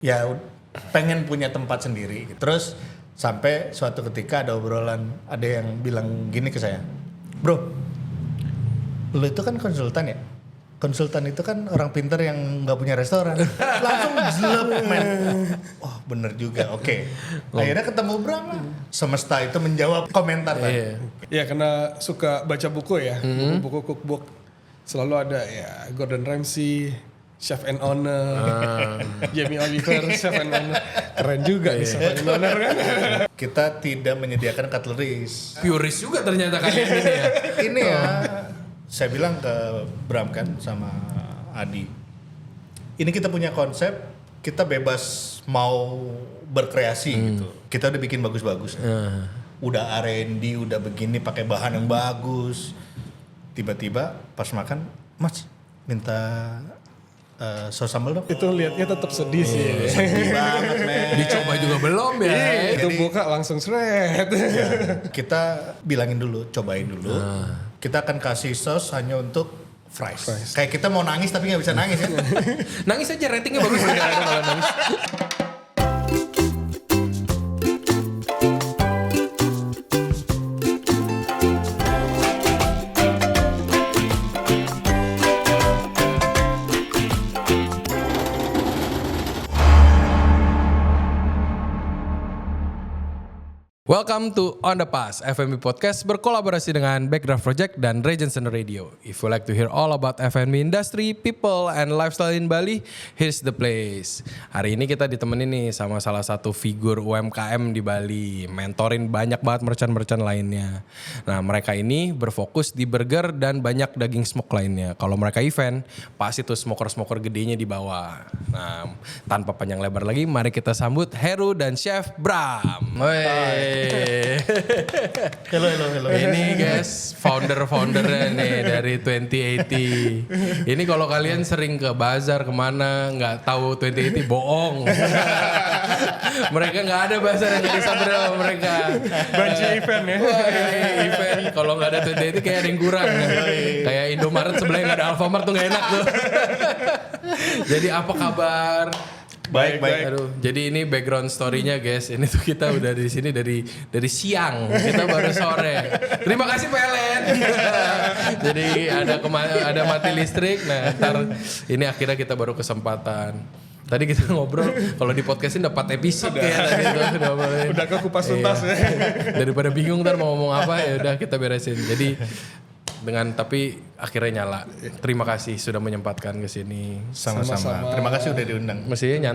ya pengen punya tempat sendiri. Terus sampai suatu ketika ada obrolan, ada yang bilang gini ke saya, bro, lu itu kan konsultan ya? Konsultan itu kan orang pinter yang nggak punya restoran. Langsung jelek men. Oh bener juga, oke. Akhirnya ketemu Bram lah. Semesta itu menjawab komentar tadi. Ya karena suka baca buku ya, buku-buku cookbook. Selalu ada ya Gordon Ramsay, Chef and Owner, Jamie Oliver, Chef and Owner. Keren juga nih Chef and Owner kan. Kita tidak menyediakan cutleries. Purist juga ternyata kayak ini ya. Ini ya, saya bilang ke Bram kan sama Adi. Ini kita punya konsep, kita bebas mau berkreasi gitu. Kita udah bikin bagus-bagus. Udah R&D, udah begini pakai bahan yang bagus. Tiba-tiba pas makan, Mas minta saus sambal dong. Itu liatnya tetap sedih sih. Sedih banget men. Dicoba juga belum ya. Itu buka langsung seret. Ya, kita bilangin dulu, cobain dulu. Kita akan kasih saus hanya untuk fries. Kayak kita mau nangis tapi nggak bisa nangis kan? Nangis aja ratingnya bagus kadang-kadang kalau nangis. Welcome to On The Pass, F&B Podcast berkolaborasi dengan Backdraft Project dan Regency Radio. If you like to hear all about F&B industry, people, and lifestyle in Bali, here's the place. Hari ini kita ditemenin nih sama salah satu figur UMKM di Bali, mentorin banyak banget merchant-merchant lainnya. Nah mereka ini berfokus di burger dan banyak daging smoke lainnya. Kalau mereka event, pasti tuh smoker-smoker gedenya di bawah. Nah tanpa panjang lebar lagi, mari kita sambut Heru dan Chef Bram. Hello. Ini guys, founder-foundernya nih dari 2080. Ini kalau kalian sering ke bazar kemana nggak tahu 2080 bohong. Mereka nggak ada bazar yang disamber sama mereka. Banci event ya. Wah, ini event kalau nggak ada 2080 kayak ada yang kurang. Kayak Indomaret sebelahnya nggak ada Alfamart tuh nggak enak tuh. Jadi apa kabar? Baik. Aduh, jadi ini background story-nya guys. Ini tuh kita udah di sini dari siang. Kita baru sore. Terima kasih PLN. Jadi ada mati listrik. Nah, ntar ini akhirnya kita baru kesempatan. Tadi kita ngobrol kalau di podcastin dapat episode ya tadi itu Udah ke kupas tuntas ya. Daripada bingung ntar mau ngomong apa ya udah kita beresin. Jadi tapi akhirnya nyala. Terima kasih sudah menyempatkan ke sini. Sama-sama. Terima kasih udah diundang. Mestinya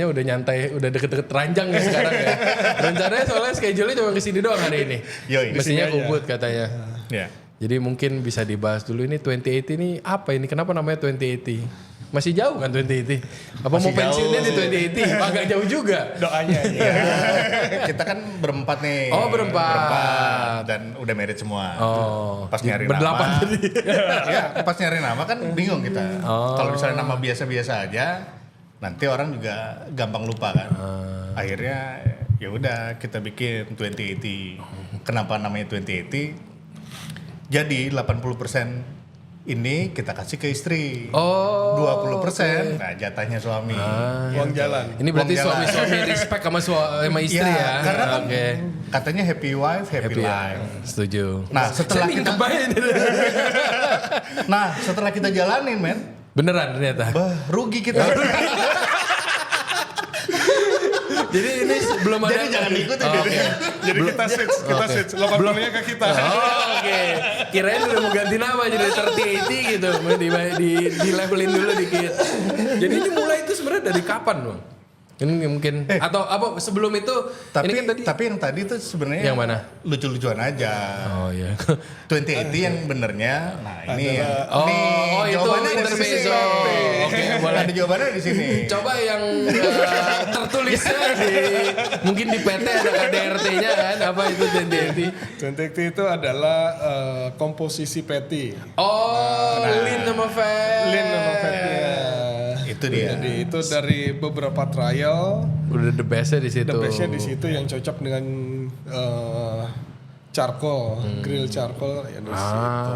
udah nyantai, udah deket-deket ranjang ya sekarang ya. Rencananya soalnya schedule-nya cuma kesini doang hari ini. Yoi. Mestinya kubut katanya. Ya. Jadi mungkin bisa dibahas dulu ini 2080 ini apa ini? Kenapa namanya 2080? Masih jauh kan 2080? Apa Masih mau pensiunnya jauh. di 2080? Agak jauh juga. Doanya Ya. Kita kan berempat nih. Oh, berempat. Dan udah married semua. Oh. Pas nyari berdelapan nama. tadi. Ya, pas nyari nama kan bingung kita. Kalau misalnya nama biasa-biasa aja, nanti orang juga gampang lupa kan. Akhirnya ya udah kita bikin 2080. Kenapa namanya 2080? Jadi 80% ini kita kasih ke istri. Oh. 20%. Nah, jatahnya suami. uang jalan. Ini berarti Uang jalan. suami-suami respect sama istri ya. Karena kan Oke. katanya happy wife, happy life. Setuju. Nah, setelah Saya kita kebayang. setelah kita jalanin, men, Beneran ternyata. rugi kita. Jadi ini belum ada. Jadi jangan ikutin. Oh, oke. Jadi kita switch. 80-nya ke kita. Oh, oke. Kirain udah mau ganti nama jadi 3080 gitu. Di levelin dulu dikit. Jadi ini mulai itu sebenarnya dari kapan, Bang? Ini mungkin atau apa sebelum itu Tapi ini kan tadi tapi yang tadi tuh sebenarnya yang mana? lucu-lucuan aja. Oh iya. 2080 yang benernya. Nah, ini Oh, nih, itu jawabannya ada di sini. intermezzo. Oke, boleh. Ada jawabannya di sini. Coba yang tertulisnya mungkin di PT ada KDRT-nya kan apa itu 2080? 2080 itu adalah komposisi patty. Oh, lean sama fat. Lean sama fatnya. Itu dia. Jadi itu dari beberapa trial. Udah the best-nya di situ. The best-nya di situ yang cocok dengan charcoal, grill charcoal ya dari situ.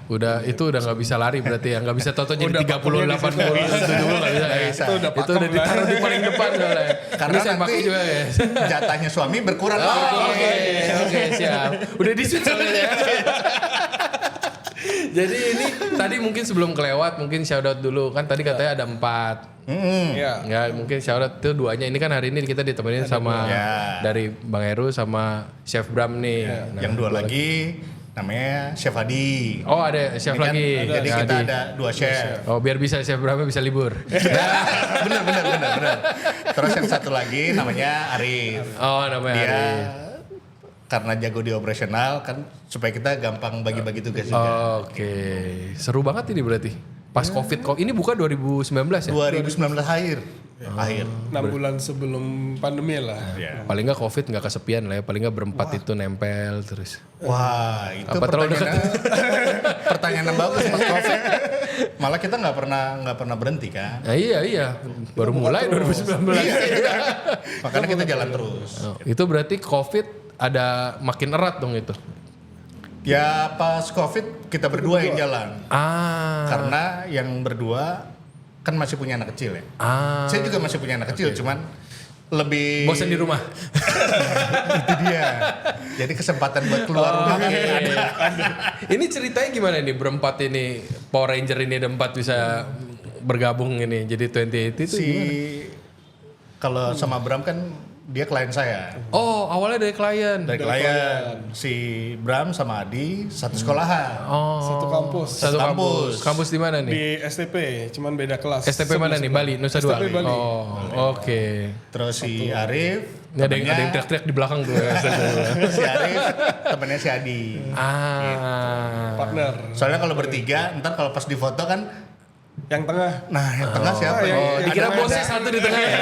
Udah nggak bisa lari berarti ya, nggak bisa toto jadi Udah 30 pakemnya di 80 situ. itu dulu nggak bisa. Itu udah Itu udah pakem ditaruh di paling depan soalnya. Karena Ini saya nanti pakai juga ya. jatahnya suami berkurang. Oke, siap. Udah di switch soalnya ya. Jadi ini tadi mungkin sebelum kelewat mungkin shout out dulu kan tadi katanya ada 4. Ya. Ya mungkin shout out itu 2-nya. Ini kan hari ini kita ditemenin sama Ya. dari Bang Heru sama Chef Bram nih. Nah, Yang 2 lagi namanya Chef Adi. Oh ada chef Ini kan, lagi. jadi Ya, kita Adi. ada 2 chef. Oh biar bisa Chef Bramnya bisa libur. bener. Terus yang satu lagi namanya Arif. Oh namanya Dia Arif. karena jago di operasional kan supaya kita gampang bagi-bagi tugas juga. Oke, seru banget ini berarti. Pas COVID kok ini buka 2019 ya? 2019 akhir. 6 bulan sebelum pandemi lah. Ya. Paling nggak COVID nggak kesepian lah ya. Paling nggak berempat itu nempel terus. Wah, itu Apa terlalu pertanyaan yang bagus Mas Covid. Malah kita nggak pernah berhenti kan. Nah, iya. Baru mulai 2019. Makanya kita jalan terus. Oh, itu berarti COVID ada makin erat dong itu. Ya pas Covid kita berdua yang jalan. Karena yang berdua kan masih punya anak kecil ya. Saya juga masih punya anak kecil, cuman lebih Bosan di rumah. itu dia. Jadi kesempatan buat keluar rumah kan ada. Ini ceritanya gimana nih berempat ini Power Ranger ini ada 4 bisa bergabung ini jadi 28 itu Si gimana? kalau sama Bram kan dia klien saya. Oh awalnya dari klien. Dari klien. Si Bram sama Adi satu sekolahan. Oh. Satu kampus. Satu kampus. Kampus di mana nih? Di STP, cuman beda kelas. STP mana nih? Bali, Nusa Dua. STP Bali. Oh, oke. Terus si Arif, Ini ada yang teriak-teriak di belakang tuh. si Arif temennya si Adi. Partner. Soalnya kalau bertiga, ntar kalau pas di foto kan, Yang tengah. nah yang tengah siapa? yang- Oh, yang Dikira ada- bosnya satu di tengah ya.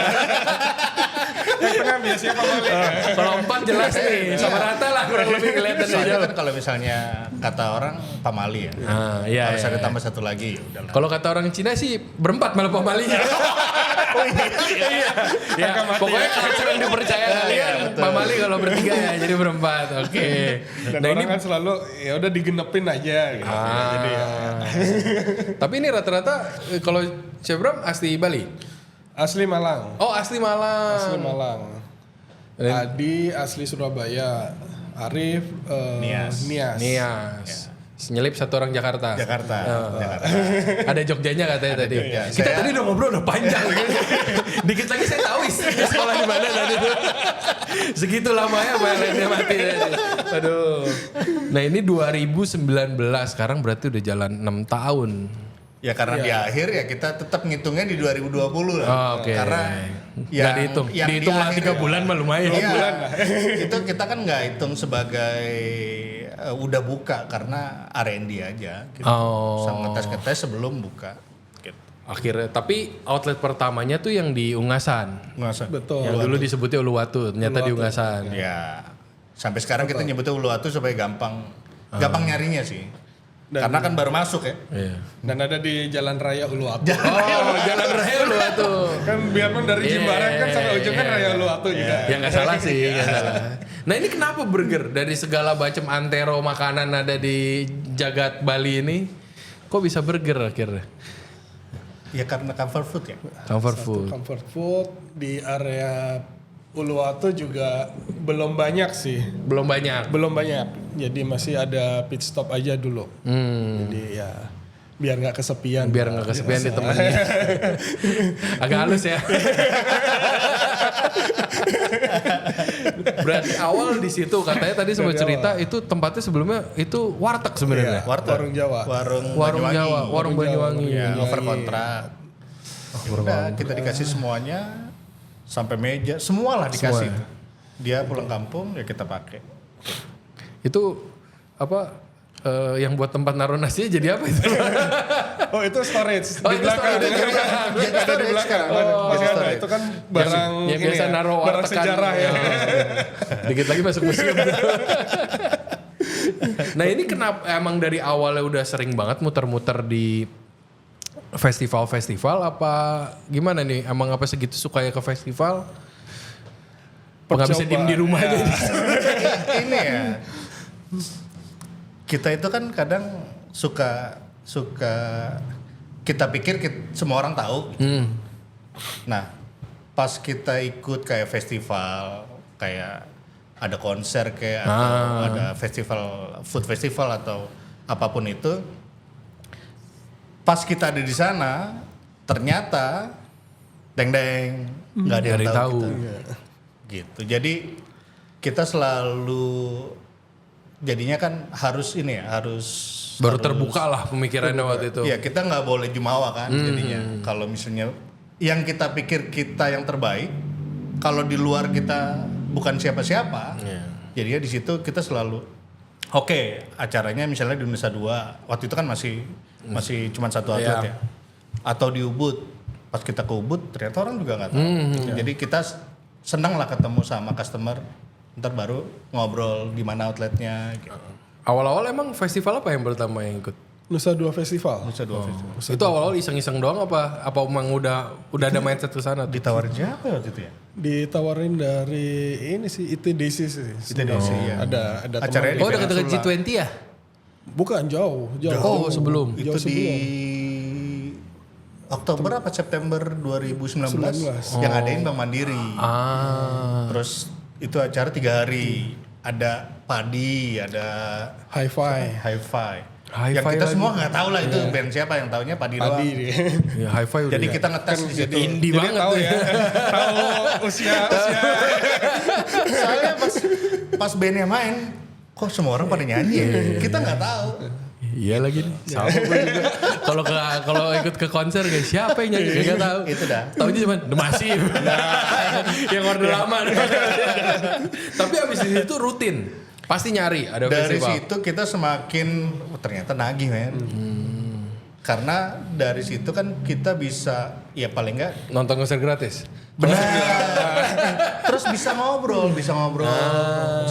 Yang tengah biasanya Pak Malik. Kalau 4 jelas nih, sama rata lah kurang lebih kelihatan Soalnya aja. kan kalau misalnya kata orang Pamali ya. Iya. Harus ada tambah satu lagi. Udahlah. Kalau kata orang Cina sih berempat malah pamalinya. Iya. Ya, pokoknya culture yang dipercaya kalian pamali kalau bertiga ya jadi berempat. Oke. Dan Nah orang ini kan selalu ya udah digenepin aja gitu. Jadi ya. Tapi ini rata-rata kalau Chef Bram asli Bali. Asli Malang. Oh asli Malang. Asli Malang. Adi asli Surabaya. Arif Nias. Nias. Nyelip satu orang Jakarta. Jakarta. Jakarta. Ada Jogjanya katanya tadi. Jogja. Kita Saya- tadi udah ngobrol udah panjang. Dikit lagi saya tahu sekolah di mana tadi tuh. Segitu lamanya lainnya mati. Aduh. Nah ini 2019 sekarang berarti udah jalan 6 tahun. Ya karena di akhir ya kita tetap ngitungnya di 2020 lah. Oh, oke. Karena Nggak dihitung. yang Dihitung di lah akhir 3 ya. bulan mah lumayan. Iya. Itu kita kan nggak hitung sebagai udah buka karena R&D aja. Gitu. Oh. Sama ngetes-ngetes sebelum buka. Gitu. Akhirnya tapi outlet pertamanya tuh yang di Ungasan. Masa? betul. Yang dulu disebutnya Uluwatu, ternyata di Ungasan. Ya. Sampai sekarang kita nyebutnya Uluwatu supaya gampang nyarinya sih. Karena kan baru masuk ya. Iya. Dan ada di Jalan Raya Uluwatu. Oh, Jalan Raya Uluwatu. Kan biarpun dari Jimbaran kan sampai ujung kan Raya Uluwatu juga. Ya nggak salah sih, nggak salah. Nah ini kenapa burger dari segala macam antero makanan ada di jagat Bali ini, kok bisa burger akhirnya? Ya karena comfort food ya. Comfort food. Comfort food di area Uluwatu juga belum banyak sih. Belum banyak. Belum banyak. Jadi masih ada pit stop aja dulu. Jadi ya biar nggak kesepian. Biar nggak kesepian di temennya. Agak halus ya. Berarti awal di situ katanya tadi sempat cerita itu tempatnya sebelumnya itu warteg sebenarnya. Warung Jawa. Warung Warung Banyuwangi. Jawa, warung Banyuwangi. Ya, over kontrak. Udah kita dikasih semuanya sampai meja, semualah dikasih. Dia pulang kampung ya kita pakai. Itu apa yang buat tempat naruh nasinya jadi apa itu? Oh itu storage Oh, di itu belakang. storage, di belakang. Jadi ada di belakang. Oh, Masih ada. storage. Itu kan barang yang ini biasa ya, naruh barang wartegan. sejarah ya. Dikit lagi masuk museum. Nah ini kenapa emang dari awalnya udah sering banget muter-muter di festival-festival apa gimana nih? Emang apa segitu sukanya ke festival? Nggak bisa diem di rumah aja. Ini ya. kita itu kan kadang suka kita pikir semua orang tahu. Nah, pas kita ikut kayak festival, kayak ada konser kayak atau ada food festival atau apapun itu, pas kita ada di sana, ternyata nggak ada yang tahu. Gitu. Jadi kita selalu jadinya kan harus Baru terbuka lah pemikirannya waktu itu. Iya, kita nggak boleh jumawa kan jadinya. Kalau misalnya yang kita pikir kita yang terbaik, kalau di luar kita bukan siapa-siapa, jadinya di situ kita selalu acaranya misalnya di Nusa Dua, waktu itu kan masih cuma satu atlet ya. Atau di Ubud, pas kita ke Ubud ternyata orang juga nggak tahu. Jadi kita senang lah ketemu sama customer, ntar baru ngobrol gimana outletnya. Gitu. Awal-awal emang festival apa yang pertama yang ikut? Nusa Dua Festival. Itu awal-awal iseng-iseng doang apa emang udah ada mindset ke sana? Ditawarin siapa waktu itu ya? Ditawarin dari ini sih ITDC sih. ITDC ya. Ada Acaranya teman. Dekat-dekat G20 ya? Bukan jauh. Oh, sebelum. Itu di Oktober apa September 2019 yang ngadain Bank Mandiri. Terus itu acara 3 hari. Ada padi, ada hi-fi. Yang kita semua nggak tahu lah itu band siapa, yang taunya padi doang. Ya, hi-fi Jadi kita ngetes di situ. indie banget tahu tuh ya. Tahu usia. Soalnya pas bandnya main, kok semua orang pada nyanyi ya? Kita nggak tahu. Iya lagi nih. Sama gue juga. Kalau ikut ke konser guys, siapa yang nyanyi? Gak tahu. Itu dah. Taunya cuma The Massive. Yang order lama. Tapi abis itu rutin. Pasti nyari ada Dari festival. situ kita semakin ternyata nagih men. Karena dari situ kan kita bisa ya paling nggak Nonton konser gratis. benar. Terus bisa ngobrol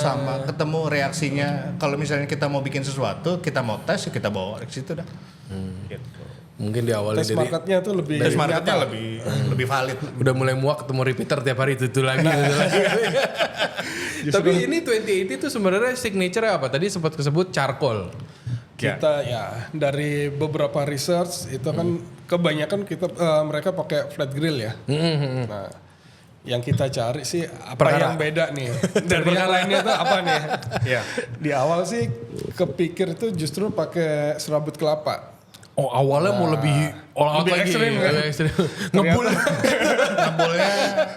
sama ketemu reaksinya. Kalau misalnya kita mau bikin sesuatu, kita mau tes, kita bawa ke situ dah. Gitu. Mungkin di awalnya Tes marketnya tuh lebih Tes marketnya lebih valid. udah mulai muak ketemu repeater tiap hari itu lagi. Tapi ini 2080 tuh sebenarnya signature apa? Tadi sempat kesebut charcoal. kita ya dari beberapa research itu kan kebanyakan mereka pakai flat grill ya. Nah, yang kita cari sih apa yang beda nih dari yang lainnya tuh apa nih? Iya. Di awal sih kepikir tuh justru pakai serabut kelapa. Oh awalnya mau lebih all out lebih lagi. ekstrim kan? Lebih ekstrim. Ngebul. Ngebulnya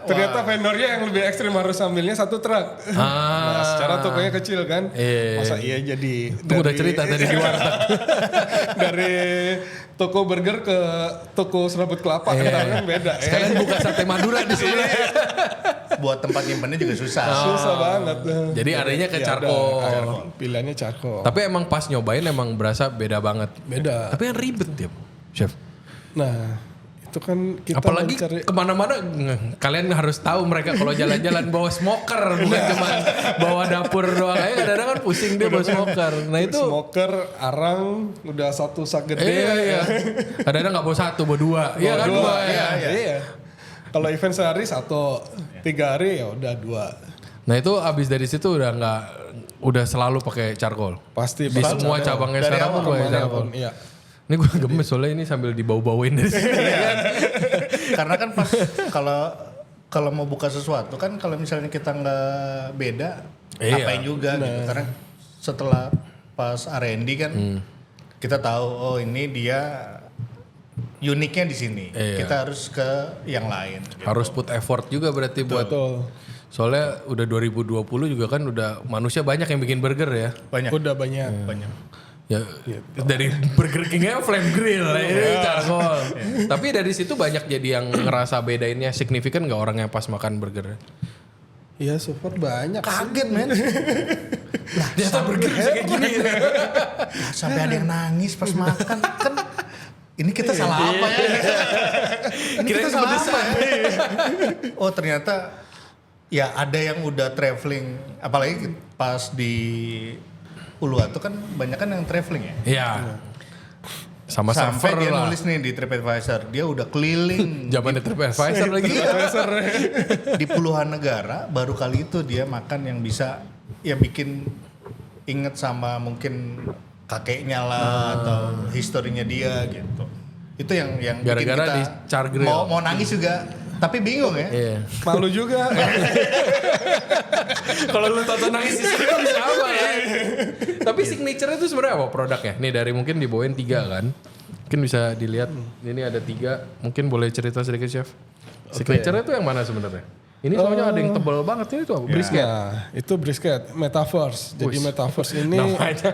Ternyata vendornya yang lebih ekstrim harus ambilnya satu truk. Nah, secara tokonya kecil kan. Masa iya jadi Itu udah cerita tadi di warteg. dari toko burger ke toko serabut kelapa kan beda ya. Sekarang buka sate Madura di sebelah. buat tempat nyimpennya juga susah. Susah banget. Jadi adanya ke charcoal. Pilihannya charcoal. Tapi emang pas nyobain emang berasa beda banget. Beda. Tapi yang ribet ya, chef. Nah, itu kan kita Apalagi mencari kemana-mana kalian harus tahu mereka kalau jalan-jalan bawa smoker bukan cuma bawa dapur doang. Aja kadang-kadang kan pusing dia bawa smoker. Nah itu smoker, arang, udah satu sak gede. iya. Kadang-kadang nggak bawa satu, bawa dua. Iya kan dua. Iya. Kalau event sehari 1, 3 hari ya udah 2. Nah itu abis dari situ udah selalu pakai charcoal. Pasti Di semua cabangnya Dari sekarang awal pun pakai charcoal. Iya. Ini gue gemes soalnya ini sambil dibau-bauin dari sini. Karena kan pas kalau mau buka sesuatu kan kalau misalnya kita nggak beda, ngapain juga gitu. Karena setelah pas R&D kan kita tahu oh ini dia uniknya di sini. Kita harus ke yang lain. Gitu. Harus put effort juga berarti buat. Betul. Soalnya udah 2020 juga kan udah manusia banyak yang bikin burger ya. Banyak. Udah banyak. Ya dari Burger King-nya flame grill, ini charcoal. Tapi dari situ banyak jadi yang ngerasa bedainnya signifikan nggak orang yang pas makan burger? Iya, so far banyak. Kaget men. Ternyata burger bisa kayak gini. Sampai ada yang nangis pas makan kan. Ini kita salah apa ya? Ini kita salah apa ya? Oh ternyata ya ada yang udah traveling, apalagi pas di Uluwatu kan banyak kan yang traveling ya. Iya. Sama Sampai server dia lah. nulis nih di TripAdvisor, dia udah keliling Zamannya TripAdvisor lagi. di puluhan negara, baru kali itu dia makan yang bisa ya bikin inget sama mungkin kakeknya lah atau historinya dia gitu. Itu yang bikin Gara-gara kita di Char Grill. mau nangis juga, tapi bingung ya. Iya. Malu juga. Kalau lu tonton nangis di situ bisa apa ya? Tapi signature itu sebenarnya apa produknya? Nih dari mungkin dibawain 3 kan. Mungkin bisa dilihat. Ini ada 3. Mungkin boleh cerita sedikit chef. Signature itu yang mana sebenarnya? Ini soalnya ada yang tebal banget ini tuh brisket. Nah, itu brisket Metaverse. Jadi Metaverse ini Namanya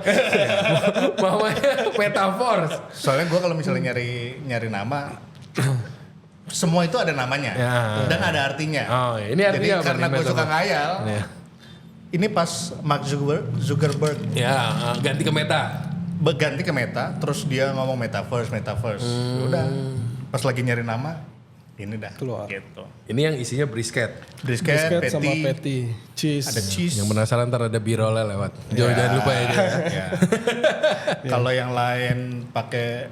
Metaverse. Soalnya gue kalau misalnya nyari nama, semua itu ada namanya Ya. dan ada artinya. Oh, ini artinya Jadi apa karena nih, gue suka Metaverse? ngayal, Ya. ini pas Mark Zuckerberg Ya, ganti ke Meta. berganti ke Meta, terus dia ngomong Metaverse. Udah, pas lagi nyari nama, ini dah Keluar. gitu. Ini yang isinya brisket. Brisket, brisket sama patty, patty, cheese. ada cheese. Yang penasaran ntar ada birolnya lewat. Jangan lupa ya. Dia. Ya. Kalau yang lain pakai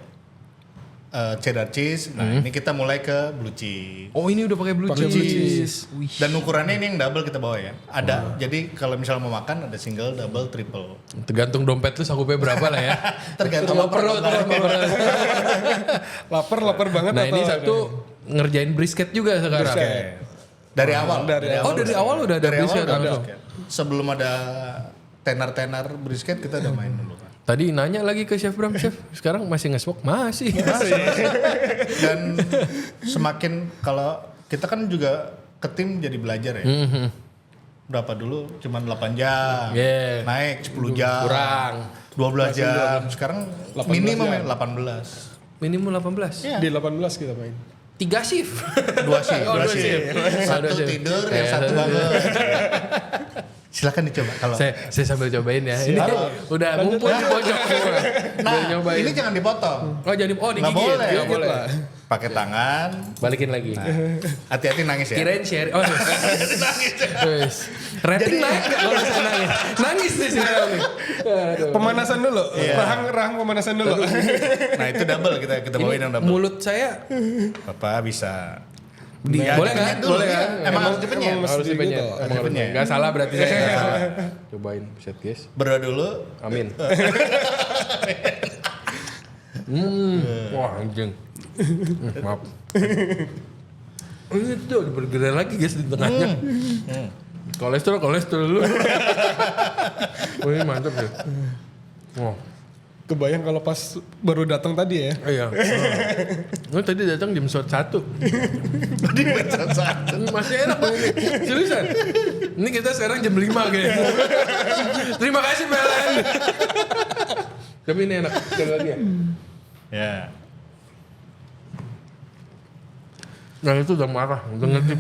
cheddar cheese, nah ini kita mulai ke blue cheese. Oh ini udah pakai blue Pakai cheese. blue cheese. Dan ukurannya ini yang double kita bawa ya. Ada. Jadi kalau misalnya mau makan ada single, double, triple. Tergantung dompet lu sakupnya berapa lah ya. Tergantung Kalau perlu Lapar banget. Nah ini atau satu ngerjain brisket juga sekarang. Brisket. Dari awal. Dari Oh dari awal udah ada Dari awal brisket udah langsung. brisket. Sebelum ada tenar-tenar brisket kita udah main dulu kan. Tadi nanya lagi ke Chef Bram, Chef sekarang masih nge-smoke? Masih. Dan semakin kalau kita kan juga ke tim jadi belajar ya. Berapa dulu? Cuman 8 jam. Yeah. Naik 10 jam. Kurang. 12 jam. Sekarang 18 minimum jam. ya 18. Minimum 18. Iya. Di 18 kita main. 3 shift. 2 shift. Oh, dua dua shift. shift. Satu Dua shift. tidur, yang Iya, satu satu bangun. Silakan dicoba kalau. saya sambil cobain ya. Ini Siap. udah ngumpul di pojok semua. Nah, Udah nyobain. ini jangan dipotong. Oh jadi Nggak digigit. boleh. Nggak boleh. lah. Pakai tangan. Balikin lagi. Hati-hati nangis ya. Kirain share. Oh, wes. Rating naik nggak kalau saya nangis? Nangis nih sekarang nih. Aduh. Pemanasan dulu. Iya. Rahang pemanasan dulu. Nah itu double kita bawain yang double. Mulut saya Bapak bisa. boleh dipenyet kan? dulu, Boleh iya. kan? Emang harus dipenyet. emang Harus dipenyet. gitu. Emang Harus dipenyet. Nggak salah berarti saya. Nggak salah. Cobain, buset guys. Berdoa dulu. Amin. Wah anjing. Maaf. Ini tuh bergerak lagi guys di tengahnya. Kolesterol dulu. Wih mantap ya. Wah. Kebayang kalau pas baru datang tadi ya. Iya. Gue tadi datang jam 1. Tadi baca satu. Masih enak ini. Seriusan. Ini kita sekarang jam 5 guys. Terima kasih PLN. Tapi ini enak. Sekali lagi ya. Ya. Nah itu udah marah. Udah ngecip.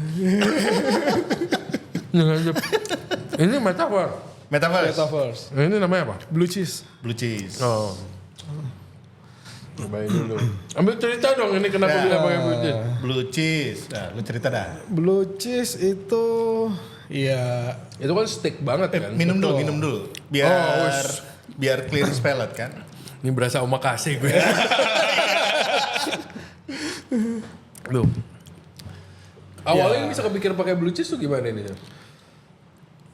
Udah ngecip. Ini metafor. Metaverse. Ini namanya apa? Blue cheese. Blue cheese. Oh. Cobain dulu. Ambil cerita dong ini kenapa Ya. bisa pakai blue cheese. Blue cheese. Nah, lu cerita dah. Blue cheese itu ya Itu kan stick banget kan. Minum dulu. Biar Oh, wis. biar clear palate kan. Ini berasa omakase gue. Loh. Awalnya bisa kepikir pakai blue cheese tuh gimana ini?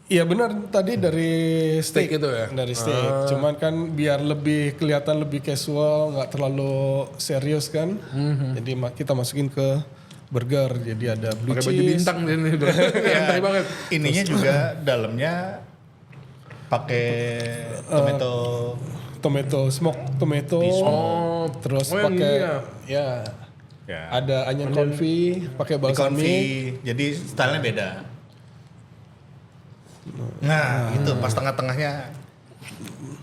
iya benar tadi dari Steak itu ya? Dari steak. Cuman kan biar lebih kelihatan lebih casual, nggak terlalu serius kan. Jadi kita masukin ke burger. Jadi ada blue Pakai baju cheese. bintang ini udah santai banget. Ininya juga dalamnya pakai tomato. Smoke tomato. Oh, Terus oh, yang pakai ini ya. Ya. ada onion confit, pakai Di balsamic. confit. Jadi stylenya beda. Nah, itu pas tengah-tengahnya.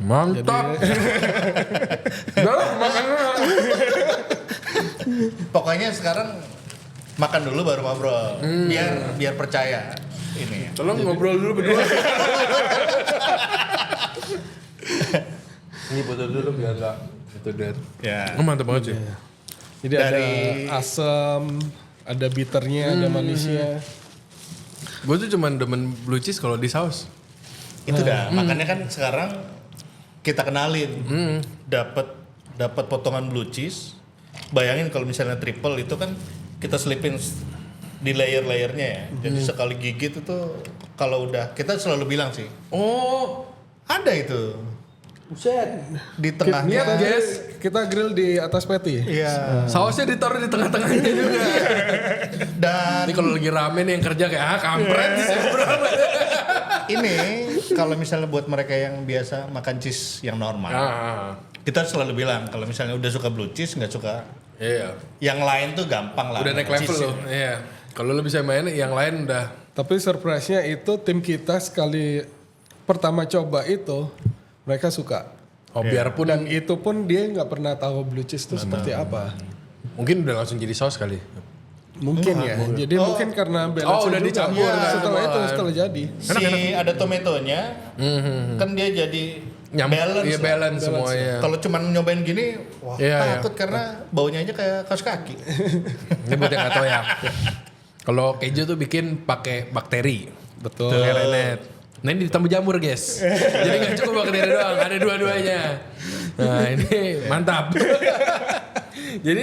Mantap. Udah makannya. Pokoknya sekarang makan dulu baru ngobrol. Biar percaya ini. Tolong ngobrol dulu berdua. Ini foto dulu biar enggak itu der. Ya. Oh, mantap banget sih. Jadi Dari- ada asam, ada bitternya, ada manisnya. Gue tuh cuman demen blue cheese kalau di saus. Itu dah. Makanya kan sekarang kita kenalin. Dapat potongan blue cheese. Bayangin kalau misalnya triple itu kan kita selipin di layer-layernya ya. Jadi sekali gigit itu kalau udah kita selalu bilang sih. Oh, Ada itu Buset. di tengahnya. Niat, guys. Kita grill di atas patty. Iya. Sausnya ditaruh di tengah-tengahnya juga. Dan Ini kalau lagi rame nih yang kerja kayak kampret sih berapa. ini kalau misalnya buat mereka yang biasa makan cheese yang normal, kita selalu bilang kalau misalnya udah suka blue cheese nggak suka Iya. yang lain tuh gampang lah. Udah naik level Cheese. loh. Iya. Kalau lu bisa main yang lain udah. Tapi surprise-nya itu tim kita sekali pertama coba itu mereka suka. Oh biarpun Dan itu pun dia nggak pernah tahu blue cheese itu seperti apa. mungkin udah langsung jadi saus kali. Mungkin ya. Jadi mungkin karena balance udah juga. dicampur Iya, kan setelah semua. itu setelah jadi. Ada tomatonya, kan dia jadi balance. Iya lah. balance semuanya. Kalau cuma nyobain gini, wah Iya, takut karena baunya aja kayak kaos kaki. Ini buat yang nggak tahu ya. Kalau keju tuh bikin pakai bakteri. Betul. Renet. Nah ini ditambah jamur guys. Jadi nggak cukup bakteri doang, ada dua-duanya. Nah ini mantap. Jadi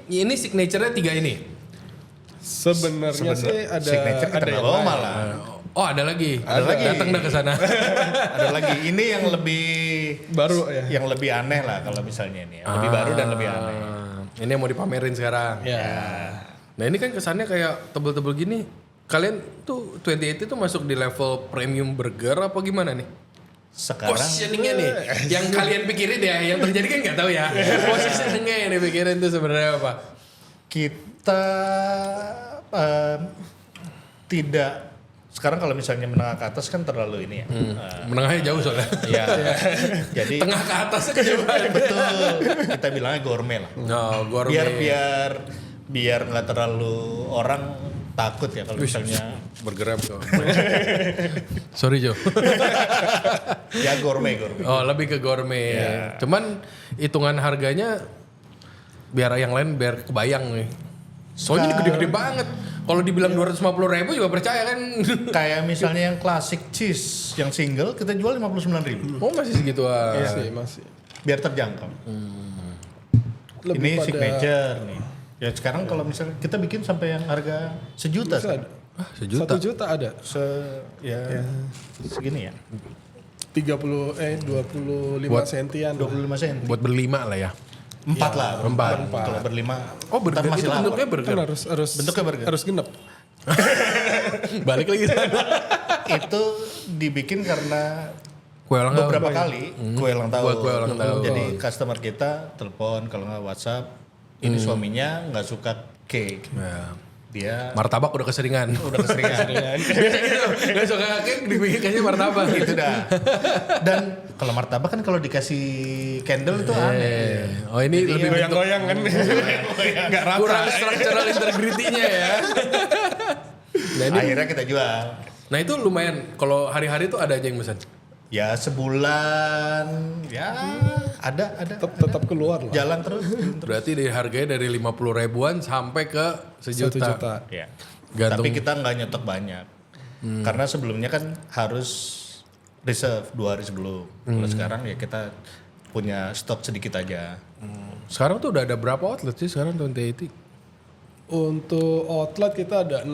ini signature-nya 3 ini. Sebenarnya sih ada signature kita nggak yang bawa lain. malah. Oh ada lagi. Ada lagi. Datang dah ke sana. Ada lagi. Ini yang lebih Baru ya. yang lebih aneh lah kalau misalnya ini, lebih baru dan lebih aneh. Ini yang mau dipamerin sekarang. Ya. Nah ini kan kesannya kayak tebel-tebel gini. Kalian tuh 28 itu masuk di level premium burger apa gimana nih? Sekarang Positioningnya nih, yang kalian pikirin ya, yang terjadi kan nggak tahu ya. Positioningnya yang dipikirin tuh sebenarnya apa? kita tidak. Sekarang kalau misalnya menengah ke atas kan terlalu ini ya. Menengahnya jauh soalnya. Iya. Jadi Tengah ke atasnya kejauhan. betul. Kita bilangnya gourmet lah. No, gourmet. Biar nggak terlalu orang takut ya kalau misalnya bergerak tuh. Sorry Jo. ya gourmet. Oh lebih ke gourmet. Cuman hitungan harganya biar yang lain biar kebayang nih. Soalnya ini gede-gede banget. Kalau dibilang 250.000 juga percaya kan. Kayak misalnya yang classic cheese yang single kita jual 59.000. Oh masih segituan. Masih. Biar terjangkau. Lebih Ini pada- signature nih. Ya sekarang kalau misalnya kita bikin sampai yang harga sejuta. Bisa ada. Ah, sejuta. 1 juta ada. Segini ya. 25 sentian. 25 sen. Buat berlima lah ya. 4 lah. Empat. Kalau berlima. Oh burger ntar itu lapar. bentuknya burger. Kan harus Bentuknya burger. harus genep. Balik lagi sana. Itu dibikin karena Kue ulang tahun. beberapa kali kue ulang tahun. Buat kue ulang tahun. Jadi customer kita telepon kalau nggak WhatsApp. Ini suaminya nggak suka cake. Ya. Dia Martabak udah keseringan. udah keseringan. Biasa gitu. Gak suka cake dibikin kayaknya martabak Gitu dah. Dan kalau martabak kan kalau dikasih candle itu aneh. Oh ini lebih bentuk Goyang-goyang kan. Enggak rata. kurang structural integrity-nya ya. Nah, ini, Akhirnya kita jual. nah itu lumayan kalau hari-hari tuh ada aja yang pesan. Ya sebulan ya ada Tetap keluar lah. jalan terus. Berarti dari harganya dari 50 ribuan sampai ke 1 1 juta. juta. Ya. Gantung. Tapi kita nggak nyetok banyak. Karena sebelumnya kan harus reserve 2 hari sebelum. Kalau sekarang ya kita punya stok sedikit aja. Sekarang tuh udah ada berapa outlet sih sekarang 28? Untuk outlet kita ada 6.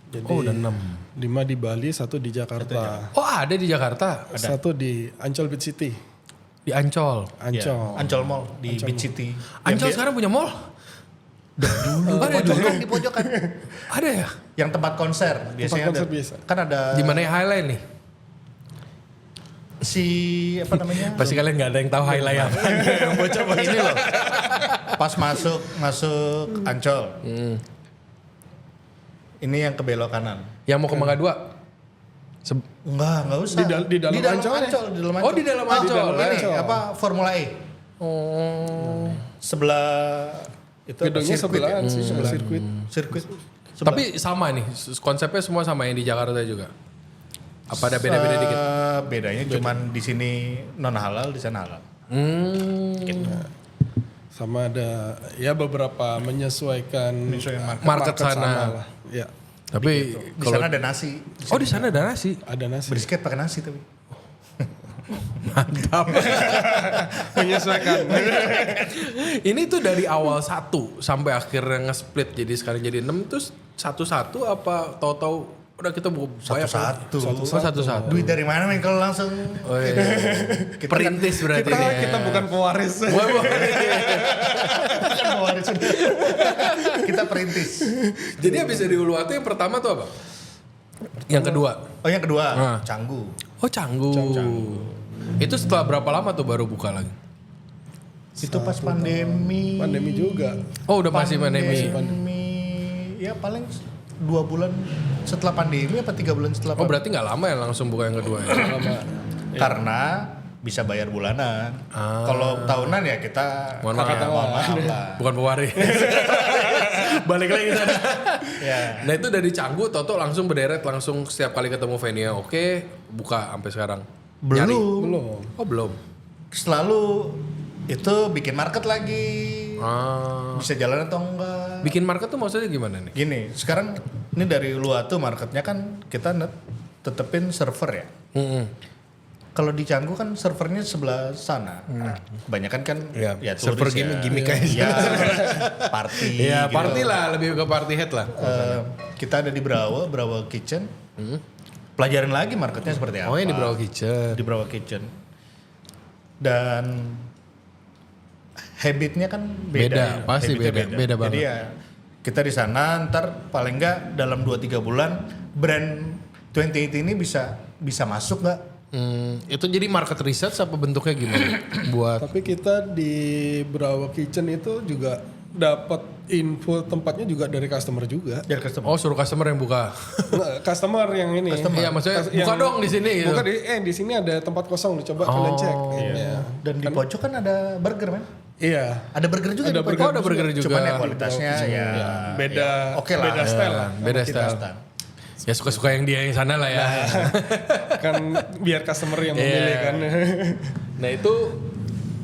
Jadi Oh udah 6. 5 di Bali, 1 di Jakarta. Oh ada di Jakarta. 1 di Ancol Beach City. Di Ancol. Ya, Ancol. Ancol Mall di Beach City. Ancol sekarang punya mall? Ada dulu. Pojokan di pojokan. Ada ya? Yang tempat konser biasanya konser ada. biasa. Kan ada Di mana ya Highline nih? si apa namanya? Pasti kalian nggak ada yang tahu Highline apa. Yang bocah-bocah ini loh. Pas masuk Ancol. Ini yang ke belok kanan. Yang mau ke Mangga 2? Enggak usah. Di dalam Ancolnya. Di dalam Oh, di dalam Ancol. Di dalam Ancol. ini apa Formula E. Oh. Sebelah itu apa, Gedungnya sirkuit sebelahan ya? sih, sebelah sirkuit. Sirkuit. Sebelah. Tapi sama nih, konsepnya semua sama yang di Jakarta juga. Apa ada beda-beda dikit? Bedanya cuman di sini non halal, di sana halal. Gitu. Sama ada ya beberapa menyesuaikan Market sana. lah. Ya, Tapi Di kalau sana ada nasi. oh di sana ada nasi. ada nasi. Brisket pakai nasi tapi. Mantap. Menyesuaikan. Ini tuh dari awal 1 sampai akhirnya nge-split jadi sekarang jadi 6 terus satu-satu apa tahu-tahu Udah kita buka banyak. Satu-satu. Satu-satu. Duit dari mana nih kalau langsung? Oh iya. Perintis berarti Kita nih. kita bukan pewaris. Bukan. Kan pewaris. Kita perintis. Jadi habis dari Uluwatu yang pertama tuh apa? Yang kedua. Oh yang kedua, Nah. Canggu. Oh Canggu. Itu setelah berapa lama tuh baru buka lagi? Itu pas pandemi. Pandemi juga. Oh udah masih pandemi. Pandemi. Ya paling 2 bulan setelah pandemi apa 3 bulan setelah Oh pandemi. berarti nggak lama ya langsung buka yang kedua ya? Lama. Karena bisa bayar bulanan. Kalau tahunan ya kita Mohon maaf. mohon maaf lah. Bukan pewaris. Balik lagi sana. Ya. Nah itu dari Canggu, Toto langsung berderet langsung setiap kali ketemu venue oke, buka sampai sekarang. Nyari. Belum. Oh belum. Selalu itu bikin market lagi. Bisa jalan atau enggak. Bikin market tuh maksudnya gimana nih? Gini, sekarang ini dari Uluwatu marketnya kan kita tetepin server ya. Kalau di Canggu kan servernya sebelah sana. Kebanyakan kan Ya, ya server turis ya. gimmick aja. Ya, party. Ya gitu. party lah, lebih ke party head lah. Kita ada di Brawa Kitchen. Pelajarin lagi marketnya seperti apa. Oh ini Brawa Kitchen. Di Brawa Kitchen. Dan habitnya kan beda. Beda, ya. pasti Habitnya beda banget. Jadi ya kita di sana ntar paling nggak dalam 2-3 bulan brand 28 ini bisa masuk nggak? Itu jadi market research apa bentuknya gimana? Buat Tapi kita di Brawa Kitchen itu juga dapat info tempatnya juga dari customer juga. Dari customer. oh suruh customer yang buka. Nggak, customer yang ini. Iya maksudnya buka Yang- dong di sini gitu. Buka di sini ada tempat kosong, coba kalian cek. Iya. Dan di pojok kan ada burger men. Iya. Ada burger juga Ada di pojok. burger ada burger juga. Cuman ya kualitasnya ya Beda, ya, oke lah. beda style lah. Beda Kita style. Ya suka-suka yang dia yang sana lah ya. Kan biar customer yang Iya. memilih kan. Nah itu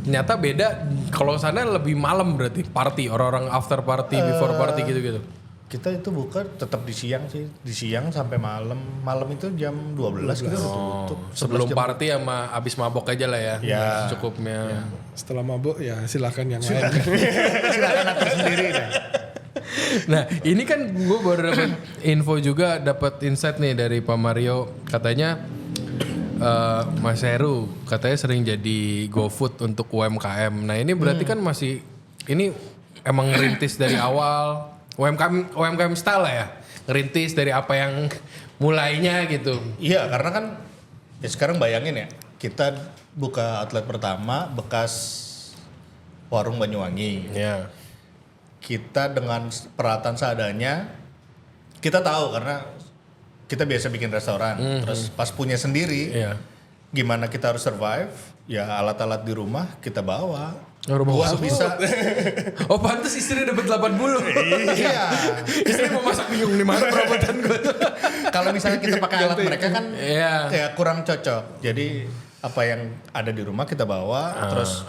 ternyata beda. Kalau sana lebih malam berarti party, orang-orang after party, before party gitu-gitu. Kita itu buka tetap di siang sih. Di siang sampai malam. Malam itu jam 12 kita udah tutup. Sebelum 11 jam. party sama abis mabok aja lah ya. Ya. Cukupnya. Setelah mabuk ya silakan yang lain. Silakan atur sendiri deh. Nah ini kan gue baru dapet info juga, dapet insight nih dari Pak Mario. Katanya Mas Heru katanya sering jadi GoFood untuk UMKM. Nah ini berarti kan masih, ini emang ngerintis dari awal. UMKM style lah ya. Ngerintis dari apa yang mulainya gitu. Iya karena kan ya sekarang bayangin ya. Kita buka outlet pertama bekas warung Banyuwangi. Ya. Kita dengan peralatan seadanya, kita tahu karena kita biasa bikin restoran, terus pas punya sendiri, Iya. gimana kita harus survive, ya alat-alat di rumah kita bawa. Oh, rumah Gua khusus. bisa, Oh pantas istri dapat 80. iya. Istri mau masak bingung di mana perabotan gue. Kalau misalnya kita pakai alat mereka kan, Iya. ya kurang cocok. Jadi apa yang ada di rumah kita bawa, terus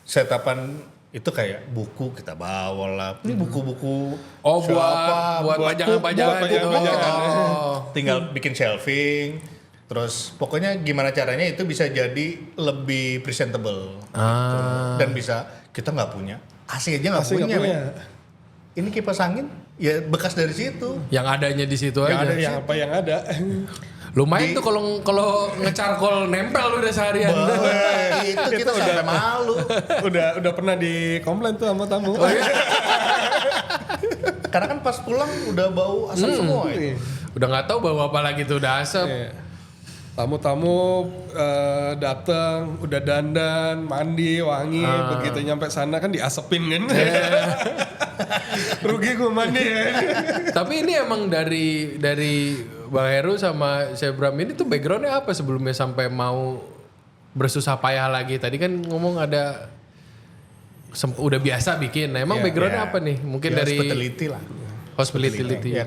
setapan itu kayak buku kita bawa lah. Ini buku-buku. Oh siapa, buat pajangan-pajangan buat gitu. pajangan-pajangan. Oh. Tinggal bikin shelving. Terus pokoknya gimana caranya itu bisa jadi lebih presentable. Dan bisa, kita nggak punya. AC aja nggak Pasti nggak punya. punya. Men. Ini kipas angin, ya bekas dari situ. Yang adanya di situ Yang aja. ada yang apa yang ada. Lumayan tuh kalau ngecarkol nempel udah seharian. Itu kita sampai malu. udah pernah dikomplain tuh sama tamu. Karena kan pas pulang udah bau asap semua. Iya. Udah nggak tahu bawa apa lagi tuh udah asap. Iya. Tamu-tamu datang, udah dandan, mandi, wangi, begitu nyampe sana kan diasepin kan. Rugi gue mandi ya. Tapi ini emang dari Bang Heru sama Sebram ini tuh backgroundnya apa sebelumnya sampai mau bersusah payah lagi? Tadi kan ngomong ada udah biasa bikin. Nah emang backgroundnya apa nih? Mungkin Ya, dari hospitality lah. hospitality. Ya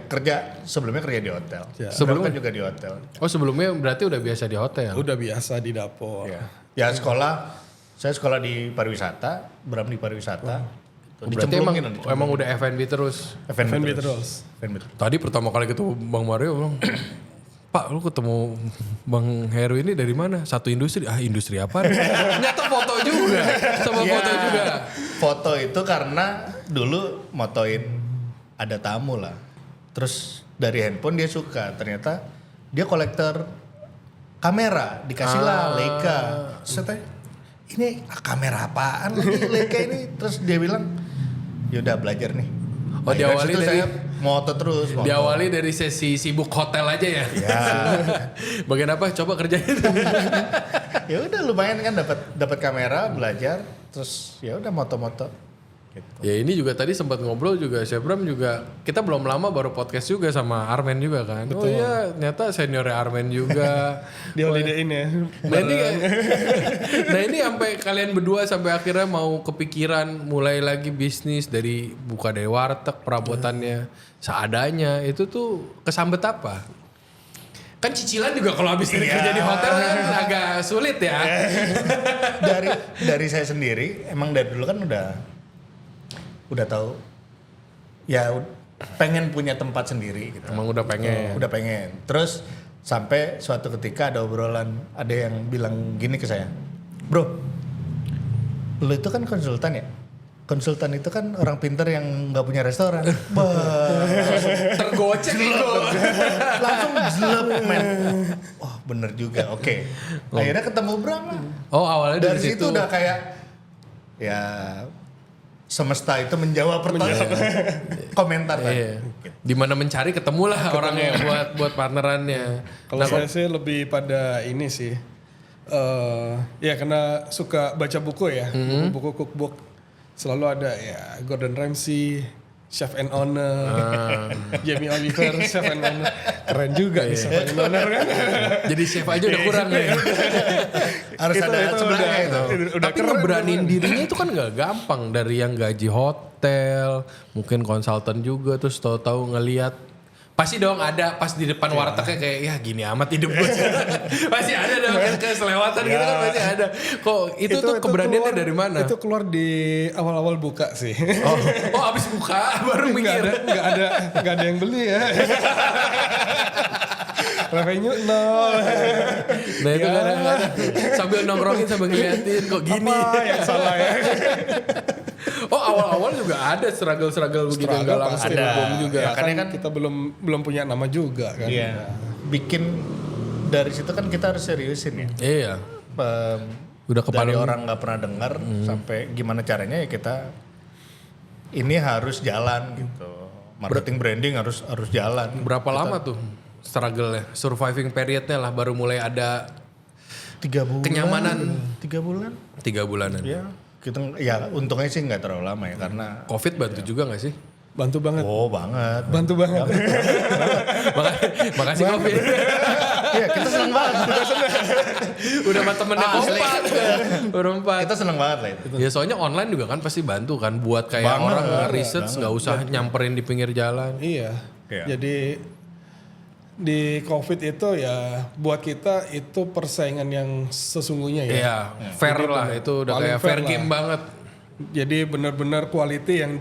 sebelumnya kerja di hotel. Ya. Sebelumnya kan juga di hotel. Oh sebelumnya berarti udah biasa di hotel. Udah biasa di dapur. Ya sekolah, saya sekolah di pariwisata, Bram di pariwisata. Berarti emang udah F&B terus. F&B terus. F&B terus. Tadi pertama kali ketemu Bang Mario bilang, Pak lu ketemu Bang Heru ini dari mana? Satu industri. Ah industri apa? Ternyata foto juga. Sama Ya, foto juga. Foto itu karena dulu motoin ada tamu lah. Terus dari handphone dia suka. Ternyata dia kolektor kamera, dikasih lah Leica. Saya tanya, ini kamera apaan lagi Leica ini? Terus dia bilang, yaudah belajar nih. Oh, diawali dari saya moto terus. Diawali dari sesi sibuk hotel aja ya. Ya. Bagian apa? Coba kerjain. Ya udah lumayan kan dapat kamera, belajar, terus ya udah moto-moto. Gitu. Ya ini juga tadi sempat ngobrol juga, Chef Bram juga, kita belum lama baru podcast juga sama Armen juga kan. Betul. Oh iya, ternyata seniornya Armen juga. Dia holiday-in ya. Nah ini sampai kalian berdua sampai akhirnya mau kepikiran mulai lagi bisnis dari buka dari warteg, perabotannya seadanya, itu tuh kesambet apa? Kan cicilan juga kalau habis dari kerja di hotel kan agak sulit ya. dari saya sendiri, emang dari dulu kan udah tahu ya pengen punya tempat sendiri gitu. Emang udah pengen. Udah pengen. Terus sampai suatu ketika ada obrolan, ada yang bilang gini ke saya, bro, lo itu kan konsultan ya? Konsultan itu kan orang pinter yang nggak punya restoran. Tergocek itu. Langsung jelek men. Wah bener juga, oke. Akhirnya ketemu Bram lah. Oh awalnya Dari situ udah kayak ya semesta itu menjawab pertanyaan komentar tadi. Iya. Dimana mencari ketemulah orang yang buat partnerannya. Kalau saya sih lebih pada ini sih. Ya karena suka baca buku ya, buku cookbook. Selalu ada ya Gordon Ramsay, Chef and Owner, Jamie Oliver, Chef and Owner. Keren juga nih Chef and Owner kan. Jadi chef aja udah kurang ya. Harus ada sebelahnya itu. Udah Tapi ngeberaniin dirinya itu kan gak gampang. Dari yang gaji hotel, mungkin konsultan juga, terus tahu-tahu ngelihat. Pasti dong ada pas di depan wartegnya kayak ya gini amat hidup gue. Pasti ada dong kayak selewatan gitu kan pasti ada. Kok itu tuh keberaniannya dari mana? Itu keluar di awal-awal buka sih. Oh abis buka baru mikir. Nggak ada yang beli ya. Revenue nol. Nah itu kadang-kadang sambil nongkrongin sambil ngeliatin kok gini. Apa yang salah ya? Oh awal-awal juga ada struggle begitu nggak langsung ada. bom juga. Ya, karena kan kita belum punya nama juga kan. Iya. Bikin dari situ kan kita harus seriusin ya. Iya. Udah Dari kepala orang nggak pernah dengar sampai gimana caranya ya kita ini harus jalan gitu. Marketing branding harus jalan. Berapa lama tuh struggle-nya, surviving periodnya lah baru mulai ada 3 bulan. kenyamanan. 3 bulan. 3 bulanan. Ya, kita ya untungnya sih nggak terlalu lama ya karena Covid bantu juga gak sih? Bantu banget. oh banget. Bantu banget. Makasih Covid. Iya, kita seneng banget. Udah sama temennya kompak. Berempat. Kita seneng banget lah itu. Ya soalnya online juga kan pasti bantu kan buat kayak Banget, orang research nggak usah nyamperin di pinggir jalan. Iya. Iya. Jadi di COVID itu ya buat kita itu persaingan yang sesungguhnya ya. Iya, fair lah itu udah paling kayak fair fair game lah. banget. Jadi benar-benar quality yang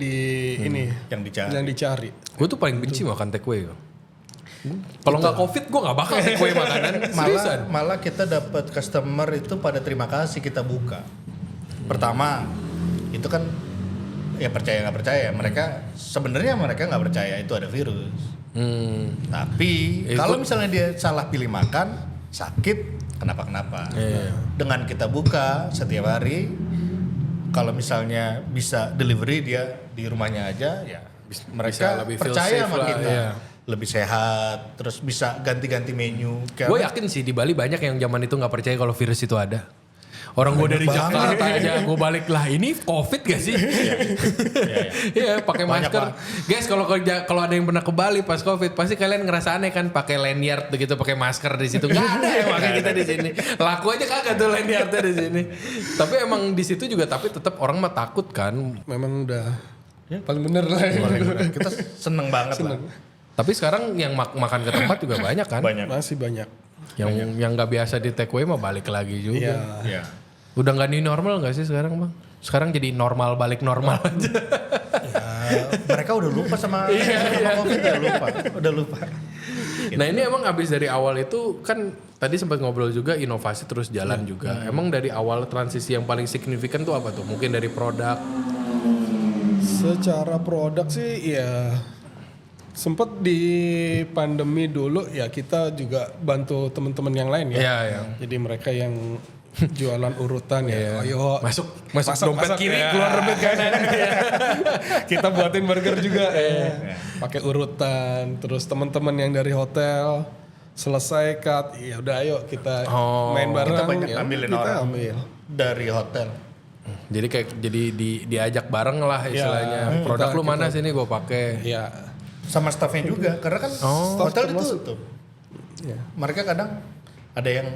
Yang dicari. yang dicari. Gue tuh paling benci makan take away. Kalau nggak Covid gue nggak bakal take away makanan. Seriusan. Malah kita dapat customer itu pada terima kasih kita buka. Pertama itu kan ya percaya nggak percaya mereka sebenarnya mereka nggak percaya itu ada virus. Tapi kalau misalnya dia salah pilih makan sakit kenapa-kenapa. Dengan kita buka setiap hari, kalau misalnya bisa delivery dia di rumahnya aja ya mereka lebih feel percaya safe sama lah, kita. iya. Lebih sehat, terus bisa ganti-ganti menu. Gue yakin sih di Bali banyak yang zaman itu nggak percaya kalau virus itu ada. Orang gue dari Jakarta aja, gue balik lah ini COVID gak sih? Iya, pakai Banyak, masker. Pak. Guys, kalau ada yang pernah ke Bali pas COVID, pasti kalian ngerasa aneh kan pakai lanyard begitu, pakai masker di situ. Gak ada yang pakai kita di sini. Laku aja kagak tuh lanyardnya di sini. Tapi emang di situ juga, tapi tetap orang mah takut kan. Memang udah paling bener lah. Kita seneng banget lah. Tapi sekarang yang makan ke tempat juga banyak kan? Banyak. Masih banyak. Yang nggak biasa di take away mah balik lagi juga. Iya. Udah nggak new normal nggak sih sekarang bang? Sekarang jadi normal balik normal aja. Mereka udah lupa sama COVID udah lupa. Nah ini emang abis dari awal itu kan tadi sempat ngobrol juga inovasi terus jalan juga. Emang dari awal transisi yang paling signifikan tuh apa tuh? Mungkin dari produk. Secara produk sih ya Sempet di pandemi dulu ya kita juga bantu teman-teman yang lain ya. Iya. Jadi mereka yang jualan urutan ya, ayo Masuk dompet kiri, ya. keluar dompet kanan. Kita buatin burger juga pakai urutan. Terus teman-teman yang dari hotel selesai cut, ya udah ayo kita main bareng. Kita banyak Ya, ngambilin kita orang ambil. dari hotel. Jadi kayak diajak bareng lah istilahnya. Produk lu mana sini gue pakai. Ya, Sama staffnya juga, karena kan hotel ditutup. ya. Mereka kadang ada yang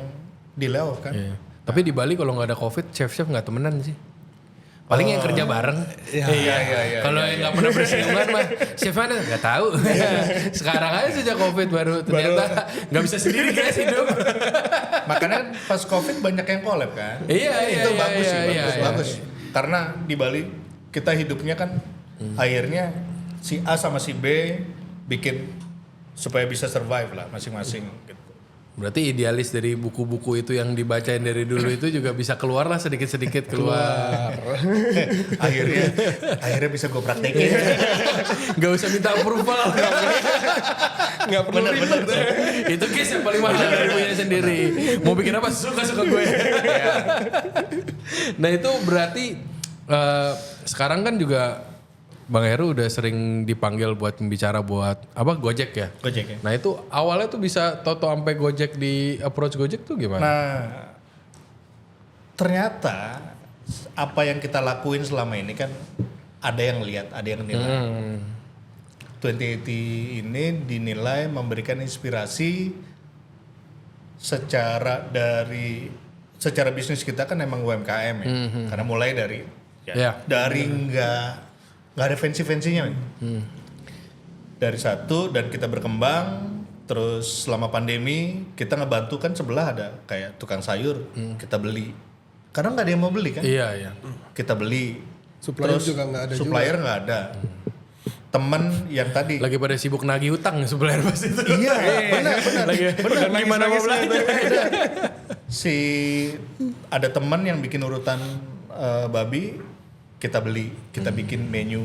di layoff kan. Iya. Tapi di Bali kalau nggak ada COVID, chef-chef nggak temenan sih. Paling yang kerja bareng. Iya. Kalau yang nggak pernah bersinggungan mah, chef mana? Nggak tahu. Sekarang aja sejak COVID baru ternyata nggak bisa sendiri guys hidup. Makanya pas COVID banyak yang collab kan. Iya. Itu bagus sih, iya. bagus. Karena di Bali kita hidupnya kan akhirnya si A sama si B bikin supaya bisa survive lah masing-masing gitu. Berarti idealis dari buku-buku itu yang dibacain dari dulu itu juga bisa keluar lah sedikit-sedikit keluar. akhirnya bisa gue praktekin. Gak usah minta approval. Nggak perlu ribet. Itu case yang paling mahal dari punya sendiri. Mau bikin apa suka-suka gue. Nah itu berarti sekarang kan juga Bang Heru udah sering dipanggil buat pembicara buat apa Gojek ya? Gojek ya. Nah itu awalnya tuh bisa toto sampai Gojek di approach Gojek tuh gimana? Nah, ternyata apa yang kita lakuin selama ini kan ada yang lihat, ada yang nilai. 2080 ini dinilai memberikan inspirasi secara bisnis kita kan emang UMKM ya. Karena mulai dari dari nggak ada fancy-fancynya. Dari satu dan kita berkembang. Terus selama pandemi kita ngebantu kan sebelah ada kayak tukang sayur kita beli. Karena nggak ada yang mau beli kan. Iya. Kita beli. Supplier Terus juga nggak ada supplier nggak ada. Temen yang tadi. Lagi pada sibuk nagih utang supplier pas itu. Iya benar. Gimana mau belanja? Ada teman yang bikin urutan babi. Kita beli, kita bikin menu,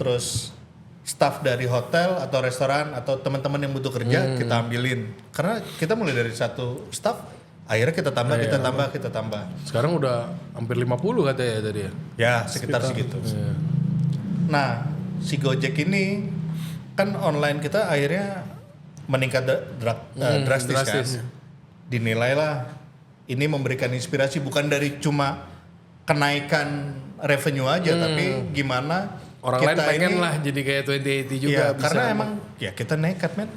terus staff dari hotel atau restoran atau teman-teman yang butuh kerja kita ambilin. Karena kita mulai dari satu staff, akhirnya kita tambah. Sekarang udah hampir 50 katanya ya tadi ya? Ya sekitar segitu. Nah si Gojek ini kan online kita akhirnya meningkat drastis kan. Dinilailah ini memberikan inspirasi bukan dari cuma kenaikan revenue aja tapi gimana orang kita lain pengen ini, lah jadi kayak 2080 juga ya, bisa. karena emang ya kita nekat men.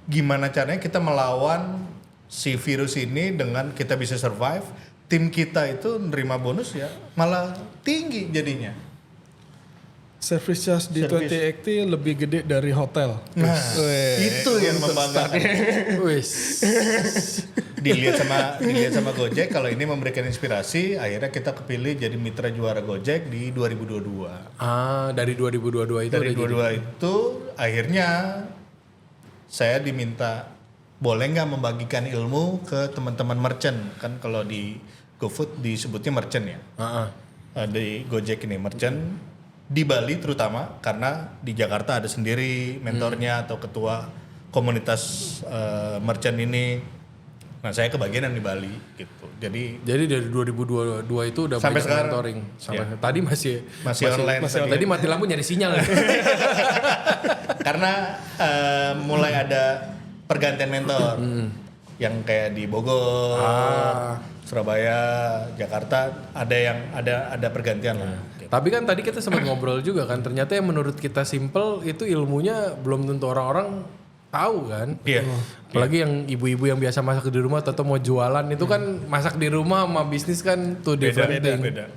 Gimana caranya kita melawan si virus ini dengan kita bisa survive, tim kita itu nerima bonus ya malah tinggi jadinya. Service charge di 2080 lebih gede dari hotel. Nah, itu yang membanggakan. dilihat sama Gojek kalau ini memberikan inspirasi, akhirnya kita kepilih jadi mitra juara Gojek di 2022. Dari 2022 itu. Dari 2022 itu akhirnya saya diminta boleh nggak membagikan ilmu ke teman-teman merchant, kan kalau di GoFood disebutnya merchant ya. Di Gojek ini merchant di Bali terutama karena di Jakarta ada sendiri mentornya atau ketua komunitas merchant ini. Nah saya kebagian di Bali gitu. Jadi dari 2022 itu udah sampai banyak sekarang, mentoring. Sampai ya. Tadi masih online. Tadi mati lampu nyari sinyal. Karena mulai ada pergantian mentor yang kayak di Bogor, Surabaya, Jakarta ada pergantian lah. Tapi kan tadi kita sempat ngobrol juga kan, ternyata yang menurut kita simple itu ilmunya belum tentu orang-orang tahu kan. Iya. Apalagi yang ibu-ibu yang biasa masak di rumah atau mau jualan itu kan masak di rumah sama bisnis kan tuh different thing. Beda.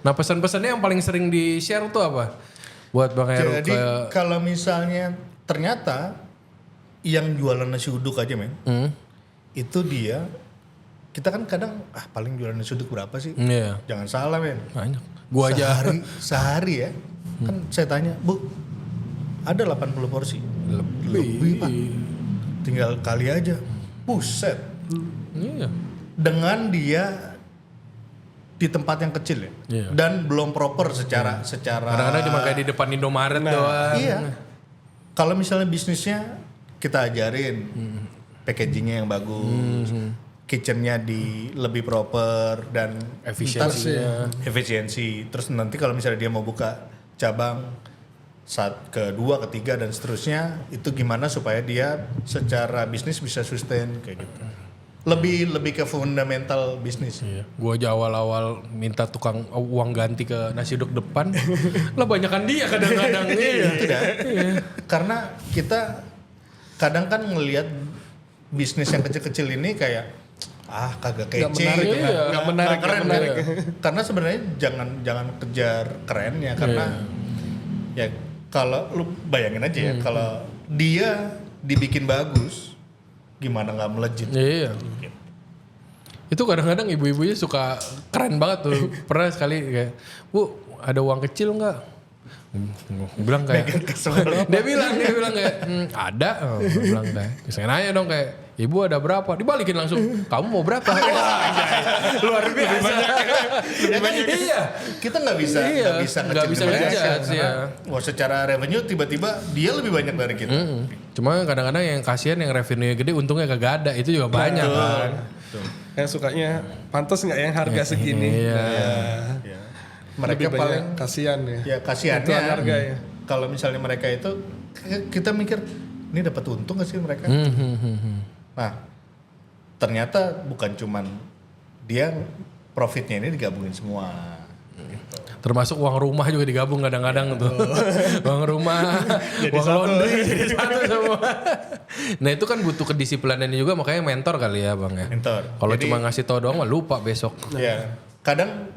Nah pesan-pesannya yang paling sering di-share tuh apa? Buat Bang Heru. Jadi kalau misalnya ternyata yang jualan nasi uduk aja men, itu dia, kita kan kadang paling jualan nasi uduk berapa sih? Iya. Jangan salah men. Banyak. Gua aja sehari ya, kan saya tanya, Bu, ada 80 porsi? Lebih Pak. Tinggal kali aja. Buset. Iya. Dengan dia di tempat yang kecil ya. Iya. Dan belum proper secara Kadang-kadang cuma kayak di depan Indomaret doang. Iya. Kalau misalnya bisnisnya kita ajarin packagingnya yang bagus, kitchennya lebih proper dan efisiensi. Terus nanti kalau misalnya dia mau buka cabang saat kedua, ketiga dan seterusnya, itu gimana supaya dia secara bisnis bisa sustain kayak gitu. Lebih ke fundamental bisnis. Iya. Gua aja awal-awal minta tukang uang ganti ke nasi uduk depan. Lah banyakan dia kadang-kadang. Itu dah. Karena kita kadang kan ngelihat bisnis yang kecil-kecil ini kayak kagak kece menarik, gitu, iya. Nggak menarik, keren, nggak menarik. Karena sebenarnya jangan kejar kerennya karena ya kalau lu bayangin aja ya kalau dia dibikin bagus gimana nggak melejit. Iya. Itu kadang-kadang ibu-ibunya suka keren banget tuh. Pernah sekali kayak, "Bu, ada uang kecil nggak?" Bilang kayak, dia bilang kayak, "Ada." Dia bilang kayak, saya nanya dong kayak, "Ibu ada berapa?" Dibalikin langsung, "Kamu mau berapa?" Luar biasa. Lebih banyak. Iya. Kita nggak bisa ngejudge ya. Wah, secara revenue tiba-tiba dia lebih banyak dari kita. Cuma kadang-kadang yang kasihan yang revenue gede untungnya kagak ada, itu juga banyak kan. Yang sukanya pantas nggak yang harga segini. Iya. Ya. Mereka Lebih paling banyak kasihan ya. ya kasihannya Bantuan harga ya. Kalau misalnya mereka itu kita mikir ini dapat untung gak sih mereka? Nah, ternyata bukan cuman dia profitnya ini digabungin semua. Gitu. Termasuk uang rumah juga digabung kadang-kadang tuh. Uang rumah, uang laundry jadi satu semua. Nah itu kan butuh kedisiplinannya juga, makanya mentor kali ya Bang ya. Mentor. Kalau Jadi, cuma ngasih tau doang mah lupa besok. ya, kadang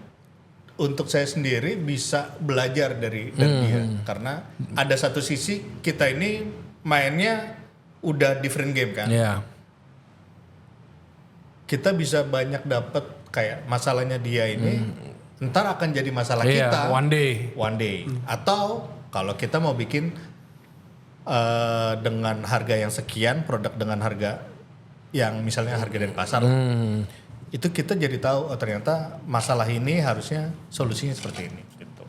untuk saya sendiri bisa belajar dari dia karena ada satu sisi kita ini mainnya udah different game kan. Iya. Kita bisa banyak dapat kayak masalahnya dia ini ntar akan jadi masalah kita one day. Atau kalau kita mau bikin dengan harga yang sekian, produk dengan harga yang misalnya harga dari pasar, itu kita jadi tahu ternyata masalah ini harusnya solusinya seperti ini. Gitu.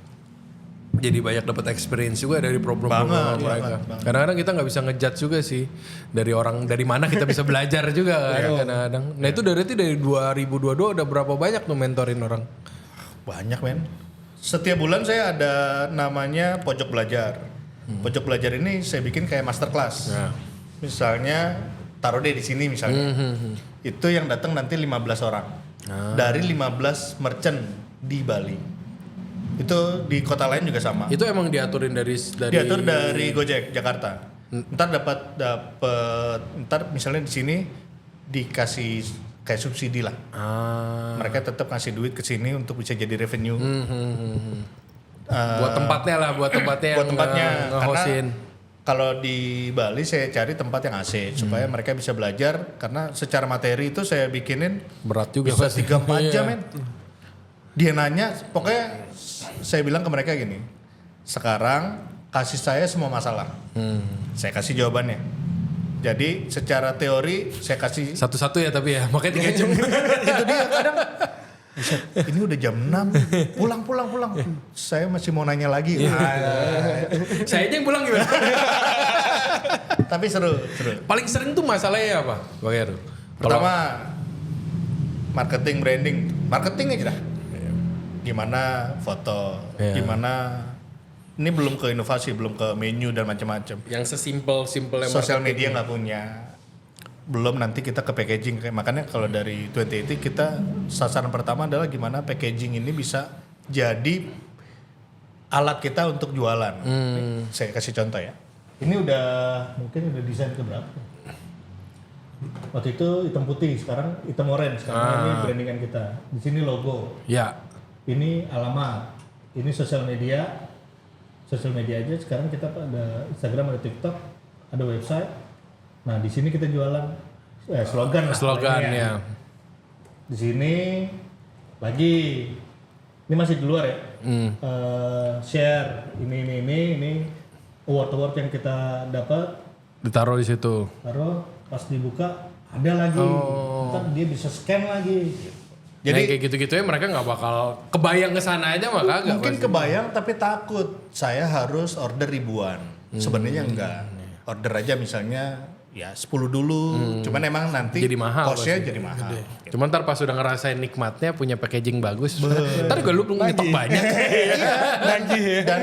Jadi banyak dapat experience juga dari problem-problem mereka. Kadang-kadang kita nggak bisa ngejudge juga sih dari orang dari mana kita bisa belajar juga kan kadang-kadang. Nah itu dari 2022 udah berapa banyak tuh mentorin orang? Banyak men. Setiap bulan saya ada namanya pojok belajar. Pojok belajar ini saya bikin kayak masterclass. Misalnya taruh deh di sini misalnya. Itu yang datang nanti 15 orang. Dari 15 merchant di Bali. Itu di kota lain juga sama. Itu emang diaturin dari Diatur dari Gojek Jakarta. Ntar ntar misalnya di sini dikasih kayak subsidi lah. Mereka tetap ngasih duit ke sini untuk bisa jadi revenue. Buat tempatnya karena kalau di Bali saya cari tempat yang AC supaya mereka bisa belajar karena secara materi itu saya bikinin berat juga bisa pasti. 3-4 jam men. Dia nanya, pokoknya saya bilang ke mereka gini, sekarang kasih saya semua masalah, saya kasih jawabannya. Jadi secara teori saya kasih satu-satu ya tapi ya makanya 3 jam. itu dia kadang ini udah jam 6 pulang. Saya masih mau nanya lagi. Saya aja yang pulang gimana? Tapi seru. Paling sering tuh masalahnya apa? Bang Heru? Pertama marketing aja dah. Gimana foto, gimana ini belum ke inovasi, belum ke menu dan macam-macam. Yang sesimpel-simpelnya Sosial media nggak punya. Belum nanti kita ke packaging, makanya kalau dari 2080 kita sasaran pertama adalah gimana packaging ini bisa jadi alat kita untuk jualan. Saya kasih contoh ya. Ini mungkin udah desain ke berapa? Waktu itu hitam putih, sekarang hitam orange. Sekarang ini brandingan kita. Di sini logo. Ya. Ini alamat. Ini sosial media. Sosial media aja. Sekarang kita ada Instagram, ada TikTok, ada website. Nah di sini kita jualan slogan ya. Di sini lagi ini masih di luar ya. Share ini award yang kita dapat ditaruh di situ. Taruh pas dibuka ada lagi. Ntar dia bisa scan lagi. Jadi kayak gitu-gitu ya mereka nggak bakal kebayang ke sana aja mah kagak. mungkin pasti. kebayang tapi takut saya harus order ribuan. Sebenarnya enggak. Order aja misalnya ya 10 dulu. Cuman emang nanti Jadi mahal cost-nya pasti. jadi mahal. Cuman ntar pas udah ngerasain nikmatnya punya packaging bagus, ntar gue lu nyetok banyak. Lagi ya. Dan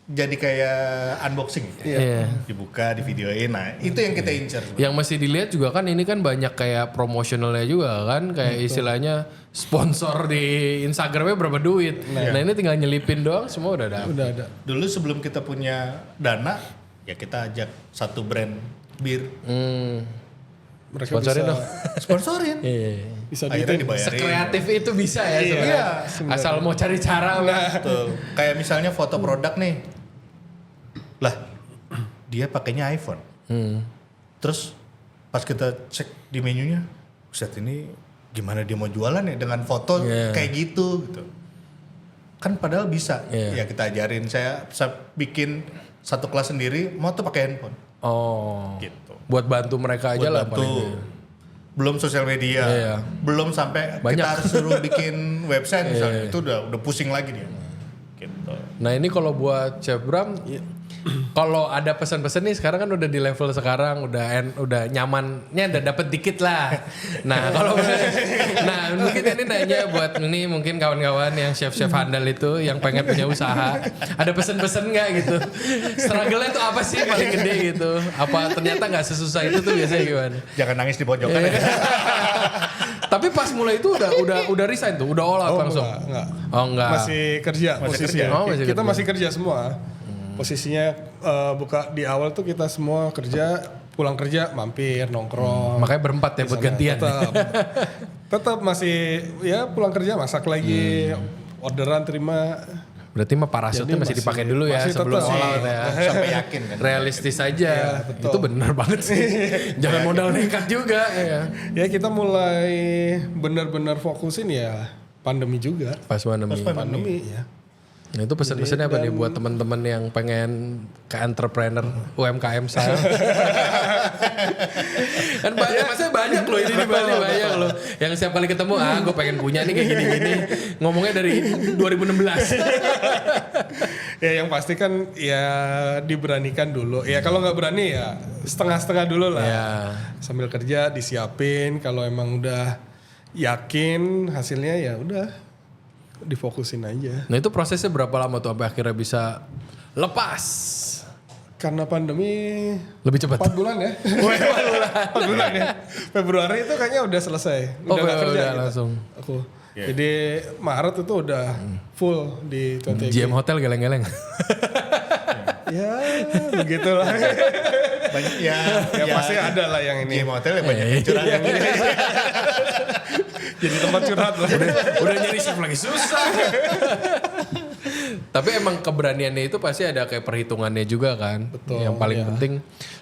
jadi kayak unboxing. Iya. Dibuka, di videoin. Nah, itu yang kita incer. Yang mesti dilihat juga kan ini kan banyak kayak promosionalnya juga kan, kayak istilahnya sponsor di Instagramnya berapa duit. Nah ini tinggal nyelipin doang semua udah ada. Udah ada. Dulu sebelum kita punya dana, ya kita ajak satu brand bir. Mereka Sponsorin bisa dong. Sponsorin. Iya. bisa Akhirnya duitin. dibayarin. Sekreatif itu bisa ya sebenarnya. Iya, Asal mau cari cara lah. Betul. Kayak misalnya foto produk nih. Lah, dia pakainya iPhone. Terus pas kita cek di menunya, set ini gimana dia mau jualan ya dengan foto Iya. kayak gitu gitu. Kan padahal bisa. Iya. Ya kita ajarin, saya bikin satu kelas sendiri, mau tuh pakai handphone Oh. gitu. Buat bantu mereka aja Buat lah bantu. paling. Belum sosial media, Iya. belum sampai Banyak. kita harus suruh bikin website misalnya, itu udah pusing lagi dia. Gitu. Nah ini kalau buat Chef Bram, kalau ada pesan-pesan nih sekarang kan udah di level sekarang udah nyamannya udah dapet dikit lah. Nah kalau nah mungkin ini nanya buat ini mungkin kawan-kawan yang chef-chef handal itu yang pengen punya usaha, ada pesan-pesan nggak gitu? Struggle-nya tuh apa sih paling gede gitu? Apa ternyata nggak sesusah itu tuh biasanya gimana? Jangan nangis di pojokan ya. Tapi pas mulai itu udah resign tuh, udah all out langsung. Enggak. Oh enggak. Masih kerja posisinya. kerja. Oh, masih Kita kerja. masih kerja semua. Posisinya buka di awal tuh kita semua kerja, pulang kerja mampir nongkrong. Makanya berempat ya buat gantian. Tetap masih ya pulang kerja masak lagi, orderan terima. Berarti mah parasutnya Jadi masih dipakai dulu ya masih sebelum tetap all sih. out ya. Sampai yakin kan. Realistis aja. betul. Itu benar banget sih. Jangan modal nekat juga ya. Ya kita mulai benar-benar fokusin ya pandemi juga. Pas pandemi. Pandemi ya. Nah itu pesan-pesannya apa nih buat teman-teman yang pengen ke entrepreneur UMKM saya? Kan banyak, maksudnya banyak loh ini di Bali banyak loh. Yang setiap kali ketemu gue pengen punya nih kayak gini-gini. Ngomongnya dari 2016. Ya yang pasti kan ya diberanikan dulu. Ya kalau nggak berani ya setengah-setengah dulu lah. Ya. Sambil kerja disiapin. Kalau emang udah yakin hasilnya ya udah difokusin aja. Nah itu prosesnya berapa lama tuh sampai akhirnya bisa lepas? Karena pandemi Lebih cepat. 4 bulan ya. 4 bulan ya. Februari itu kayaknya udah selesai. Oh, nggak kerja udah gitu. langsung. Aku. Jadi Maret itu udah full di 20 GM Hotel geleng-geleng. Ya begitulah. Banyak ya Pasti ada lah yang ini. GM Hotel ya banyak yang curang. Jadi tempat curhat lah. Udah nyari chef lagi susah. Tapi emang keberaniannya itu pasti ada kayak perhitungannya juga kan. Betul, Yang paling ya. penting.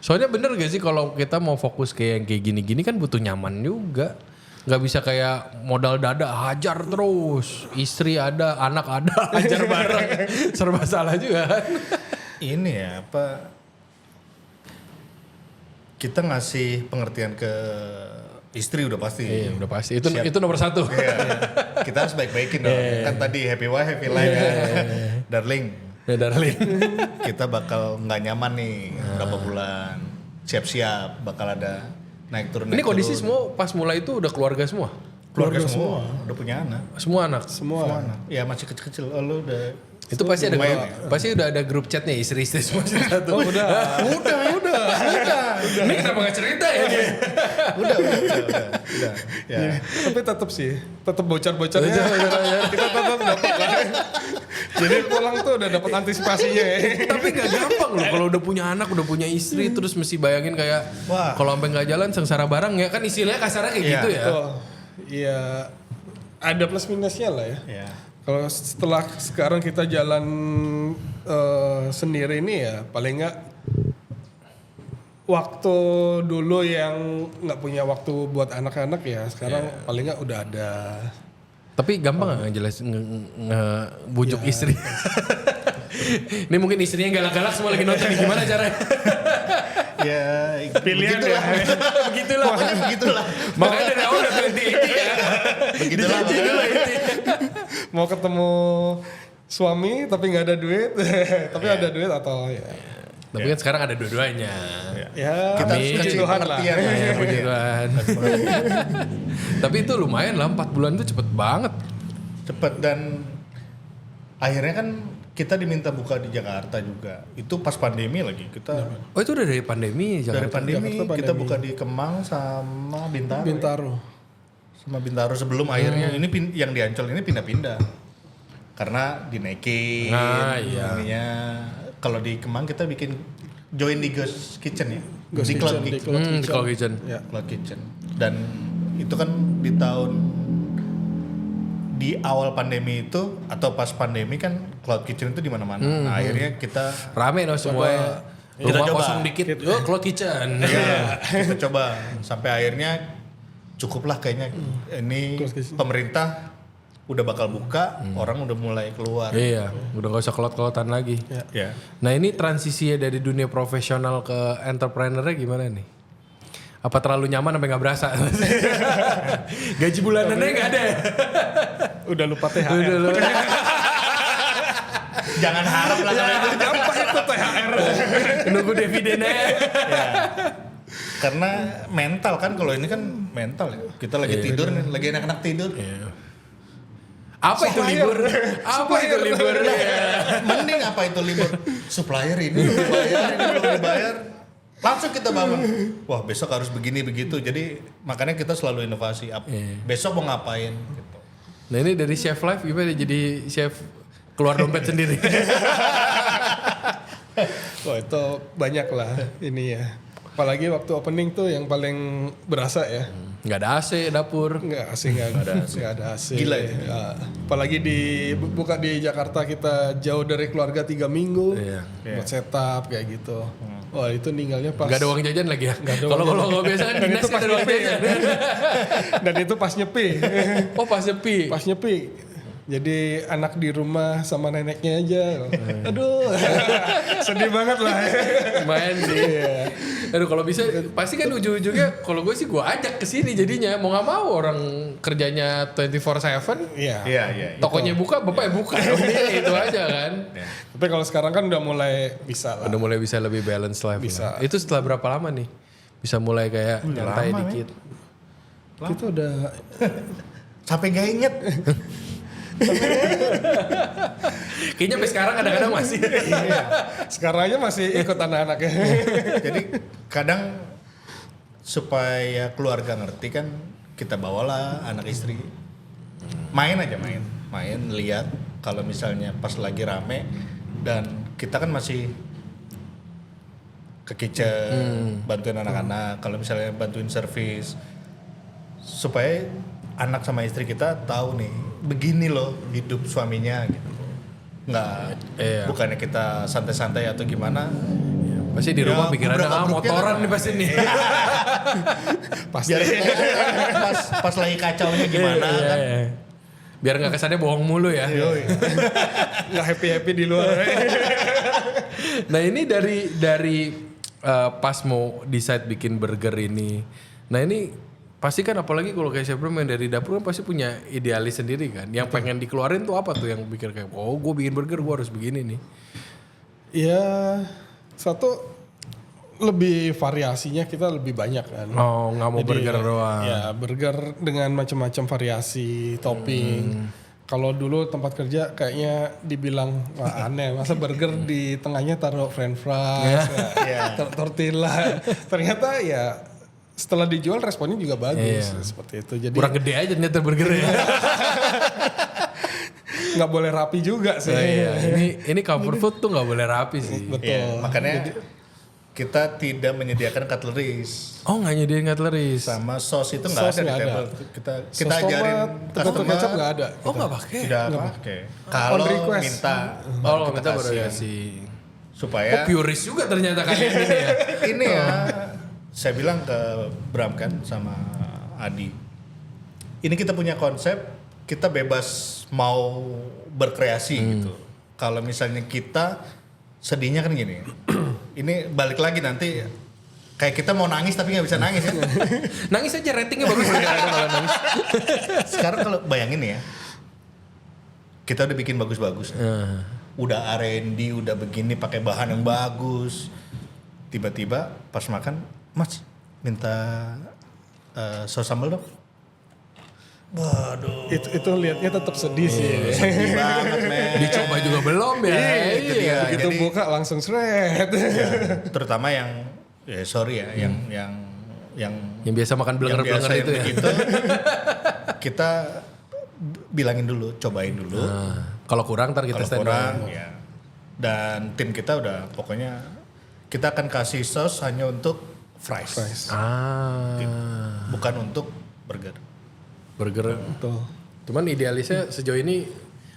Soalnya bener gak sih kalau kita mau fokus kayak yang kayak gini-gini kan butuh nyaman juga. Gak bisa kayak modal dada hajar terus. Istri ada, anak ada, hajar bareng. Serba salah juga kan. Ini ya apa? Kita ngasih pengertian ke istri udah pasti. Iya udah pasti. Itu nomor satu. Iya. Kita harus baik-baikin dong. Kan tadi happy wife, happy life kan. Darling, Ya darling. kita bakal nggak nyaman nih berapa bulan. Siap-siap bakal ada naik turun. Ini naik kondisi turun. semua pas mulai itu udah keluarga semua? Keluarga semua udah punya anak. Semua anak? Semua. Anak. Ya masih kecil-kecil. Oh, lu udah Itu pasti ada lumayan pasti udah ada grup chatnya istri-istri semua satu. Oh udah. Ini kenapa gak cerita ya dia? udah. Ya. Tapi tetap sih, tetap bocor-bocornya. Kita tetap dapat lah. Jadi pulang tuh udah dapat antisipasinya ya. Tapi gak gampang loh kalau udah punya anak, udah punya istri, terus mesti bayangin kayak Wah. kalau sampai nggak jalan sengsara bareng ya kan istilahnya kasarnya kayak Iya, gitu ya. Betul. Iya, ada plus minusnya lah ya. Ya. Kalau setelah sekarang kita jalan sendiri ini ya paling nggak waktu dulu yang nggak punya waktu buat anak-anak ya sekarang paling nggak udah ada. Tapi gampang nggak jelas bujuk istri. Ini mungkin istrinya galak-galak semua lagi nonton nih, gimana caranya? Ya, Pilihan begitulah. Begitulah. Begitulah. Makanya dari awal udah 2080 ya. Begitulah. Dijanji dulu itu. Mau ketemu suami tapi nggak ada duit, tapi ada duit atau ya. Tapi kan sekarang ada dua-duanya. Ya, Kita Amin. kasih Tuhan lah. pengertian lah. Ya, puji Tuhan. Tapi itu lumayan lah, 4 bulan itu cepet banget. Cepet dan akhirnya kan kita diminta buka di Jakarta juga. Itu pas pandemi lagi. Kita Oh itu udah dari pandemi dari Jakarta. pandemi, Jakarta pandemi. kita buka di Kemang sama Bintaro. Bintaro. Sama Bintaro sebelum akhirnya ini yang di Ancol ini pindah-pindah. Karena dinaikin. Nah, iya. ininya. Kalau di Kemang kita bikin join di Ghost Kitchen ya. Ghost di Cloud Kitchen, di Kitchen. Cloud Di Cloud Kitchen. Ya. Cloud Kitchen. Dan itu kan di tahun di awal pandemi itu atau pas pandemi kan Cloud Kitchen itu di mana-mana. Nah, akhirnya kita Rame no semuanya. Kita Rumah coba. kosong dikit, yuk Cloud Kitchen. ya, kita coba sampai akhirnya cukuplah kayaknya ini Cloud Kitchen. pemerintah udah bakal buka, orang udah mulai keluar. Iya, udah gak usah kelot-kelotan lagi. Ya. Nah ini transisinya dari dunia profesional ke entrepreneurnya gimana nih? Apa terlalu nyaman sampai gak berasa? Gaji bulanannya gak ada ya? Udah lupa THR. Udah lu. Jangan harap lah kalau itu. Apa itu THR? Nunggu dividennya. Ya. Karena mental kan kalau ini kan mental ya. Kita lagi tidur nih, lagi enak-enak tidur. Apa itu libur? Apa itu libur? Mending apa itu libur? Supplier ini belum dibayar, ini belum dibayar. Langsung kita bangun. Wah besok harus begini begitu. Jadi makanya kita selalu inovasi. Besok mau ngapain? Gitu. Nah ini dari chef life gimana jadi chef keluar dompet sendiri? Wah itu banyak lah ini ya. Apalagi waktu opening tuh yang paling berasa ya. Gak ada AC dapur. Nggak ada AC. Gila ya? Ya, apalagi buka di Jakarta kita jauh dari keluarga 3 minggu. Iya. Buat setup kayak gitu. Wah itu ninggalnya pas. Gak ada uang jajan lagi ya? Nggak ada Kalau uang kalau biasa kan Dan dinas itu pas ada uang nyepi. jajan. Dan itu pas nyepi. Oh pas sepi. Pas nyepi. Jadi anak di rumah sama neneknya aja. Aduh. Sedih banget lah. Lumayan sih. Aduh kalau bisa pasti kan ujung-ujungnya kalau gue sih gue ajak ke sini jadinya mau nggak mau orang kerjanya 24/7. Iya. Iya. Tokonya buka, bapak buka. Itu aja kan. Tapi kalau sekarang kan udah mulai bisa lah. Udah mulai bisa lebih balance life. Bisa. Lah. Itu setelah berapa lama nih? Bisa mulai kayak nyantai lama, dikit. Itu udah Sampai gak inget. Kayaknya sampai sekarang kadang-kadang masih. iya. Sekarang aja masih ikut anak-anaknya. Jadi kadang supaya keluarga ngerti kan kita bawalah anak istri. Main aja main lihat kalau misalnya pas lagi rame dan kita kan masih ke kitchen bantuin anak-anak kalau misalnya bantuin servis supaya anak sama istri kita tahu nih begini loh hidup suaminya gitu nggak bukannya kita santai-santai atau gimana Pasti di rumah Ya, pikirannya berapa motoran grupnya nih pasti nih. Pasti. biar pas lagi kacaunya gimana kan Biar nggak kesannya bohong mulu ya. Nggak happy di luar. Nah ini dari pas mau decide bikin burger ini. Nah ini pasti kan apalagi kalau kayak chef yang dari dapur kan pasti punya idealis sendiri kan. Yang pengen dikeluarin tuh apa tuh yang pikir kayak oh gue bikin burger gue harus begini nih. Ya satu lebih variasinya kita lebih banyak kan. Oh nggak mau Jadi, burger doang. Ya burger dengan macam-macam variasi topping. Kalau dulu tempat kerja kayaknya dibilang wah aneh, masa burger di tengahnya taruh french fries, tortilla. Ternyata ya setelah dijual responnya juga bagus seperti itu. Jadi Kurang gede aja ternyata burgernya. nggak boleh rapi juga sih. Oh, iya. Ini comfort food tuh nggak boleh rapi sih. Betul. Iya, makanya kita tidak menyediakan cutleries Oh nggak nyediain cutleries. sama sos itu nggak Sos ada di nggak ada. table. Kita Sos ajarin tomat, tomato kecap nggak ada. Oh nggak pakai. tidak pakai. Kalau request. minta Oh kita kita baru kasih. kasih. Supaya Purist juga ternyata kayak gini ya. ini ya saya bilang ke Bram kan sama Adi. Ini kita punya konsep kita bebas mau berkreasi gitu. Kalau misalnya kita sedihnya kan gini. Ini balik lagi nanti Kayak kita mau nangis tapi nggak bisa nangis ya. Nangis aja ratingnya bagus kadang-kadang kalau nangis. Sekarang kalau bayangin ya, kita udah bikin bagus-bagus. Udah R&D, udah begini pakai bahan yang bagus. Tiba-tiba pas makan, Mas minta saus sambal dong. Waduh. Itu liatnya tetap sedih sih. Sedih banget men. Dicoba juga belum ya. Itu dia. Begitu Jadi, buka langsung seret. ya, terutama yang sorry ya, yang Yang biasa makan yang biasa blenger-blenger yang itu ya. begitu, kita bilangin dulu, cobain dulu. Kalau kurang ntar kita Kalau stand kurang by. ya. Dan tim kita udah pokoknya kita akan kasih saus hanya untuk fries. Bukan untuk burger. Burger. Tuh. Cuman idealisnya sejauh ini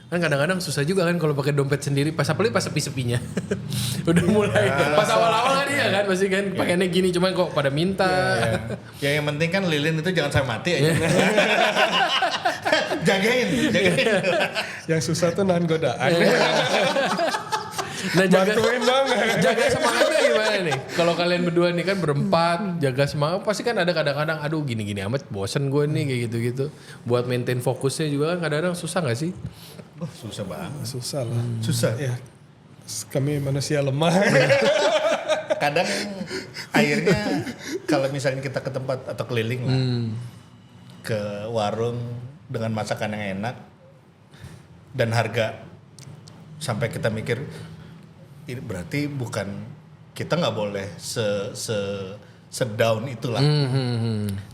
kan kadang-kadang susah juga kan kalau pakai dompet sendiri pas apalagi pas sepi-sepinya. Udah mulai pas awal-awal kan iya kan pasti kan pakainya gini cuman kok pada minta. Ya yang penting kan lilin itu jangan sampai mati aja. jagain. Yang susah tuh nahan godaan. Nah Bantuin dong. jaga semangatnya gimana nih? Kalau kalian berdua nih kan berempat, jaga semangat pasti kan ada kadang-kadang aduh gini-gini amat bosen gue nih kayak gitu-gitu. Buat maintain fokusnya juga kan kadang-kadang susah gak sih? Susah banget. Susah lah. Susah. Ya. Kami manusia lemah. Kadang akhirnya kalau misalnya kita ke tempat atau keliling lah, ke warung dengan masakan yang enak dan harga, sampai kita mikir ini berarti bukan kita nggak boleh sedown itulah.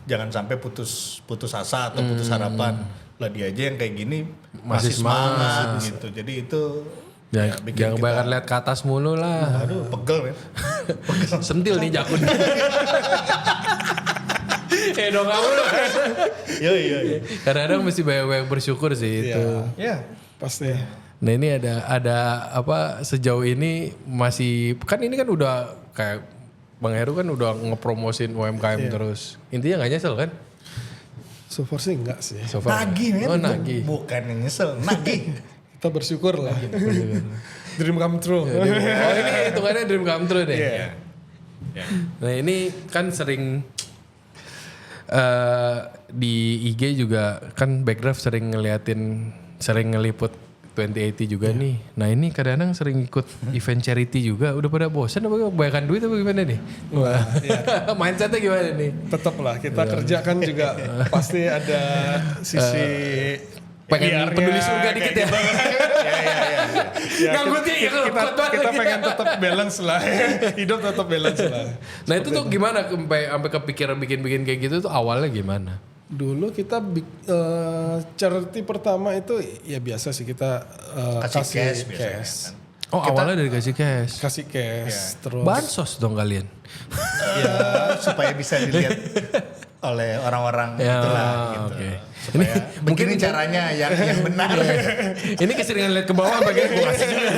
Jangan sampai putus asa atau putus harapan. Lah dia aja yang kayak gini masih semangat gitu. Jadi itu Ya, bikin jangan kita- kebanyakan lihat ke atas mulu lah. Aduh, pegel men. Sentil nih jakun. Dong kamu loh. Iya. Kadang-kadang mesti banyak bersyukur sih itu. Ya. Pasti. Nah ini ada apa sejauh ini masih kan ini kan udah kayak Bang Heru kan udah ngepromosin UMKM terus. Intinya nggak nyesel kan? So far sih enggak sih. So far. Nagih men. Oh nagih. Bukan yang nyesel, nagih. Kita bersyukur lah. Dream come true. Oh ini hitungannya dream come true deh. Iya. Nah ini kan sering di IG juga kan Backdraft sering ngeliput 2080 juga nih. Nah ini kadang-kadang sering ikut event charity juga. Udah pada bosan apa kebanyakan duit apa gimana nih? Wah, mindsetnya gimana nih? Tetap lah kita kerja kan juga pasti ada sisi Pengen PR-nya peduli surga dikit ya. Ya, Nganggutnya ya kalau kuat banget kita lagi. pengen tetap balance lah. Hidup tetap balance lah. Nah itu tuh gimana sampai kepikiran bikin kayak gitu tuh awalnya gimana? Dulu kita charity pertama itu ya biasa sih kita Kasih kasih cash biasanya cash. kan. Oh awalnya dari kasih cash. Kasih cash terus Bansos dong kalian. Ya supaya bisa dilihat oleh orang-orang Ya, itulah gitu. oke. Supaya begini caranya yang benar. Ini keseringan lihat ke bawah bagian gue kasih juga.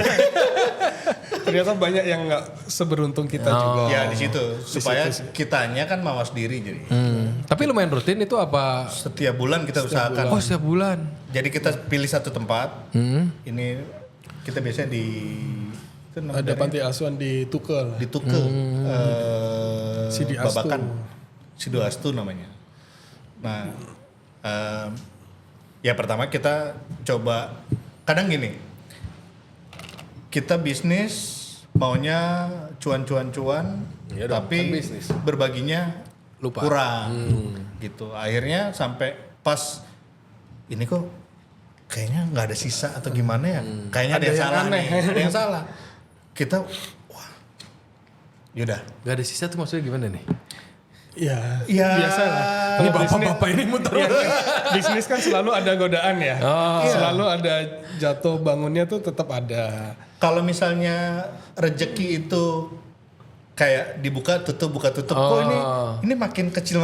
ternyata banyak yang nggak seberuntung kita juga. Ya di situ supaya kitanya kan mawas diri jadi. Tapi lumayan rutin itu apa? Setiap bulan kita usahakan. Oh setiap bulan. Jadi kita pilih satu tempat. Ini kita biasanya di itu nama Ada daerahnya? panti asuhan di Tukel. Di Tuke. Sidi Astu. Babakan. Sido Astu namanya. Nah, ya pertama kita coba kadang gini. Kita bisnis maunya cuan, Iya dong, tapi kan bisnis. berbaginya Lupa. kurang. Gitu. Akhirnya sampai pas ini kok kayaknya nggak ada sisa atau gimana ya? Kayaknya ada yang salah aneh. nih. Ada yang salah. Kita wah. Yaudah. Gak ada sisa tuh maksudnya gimana nih? Ya, Ya. biasa lah. Ini Kalau bapak-bapak ini muter. bisnis kan selalu ada godaan ya. Selalu ada jatuh bangunnya tuh tetap ada. Kalau misalnya rejeki itu kayak dibuka tutup kok ini makin kecil.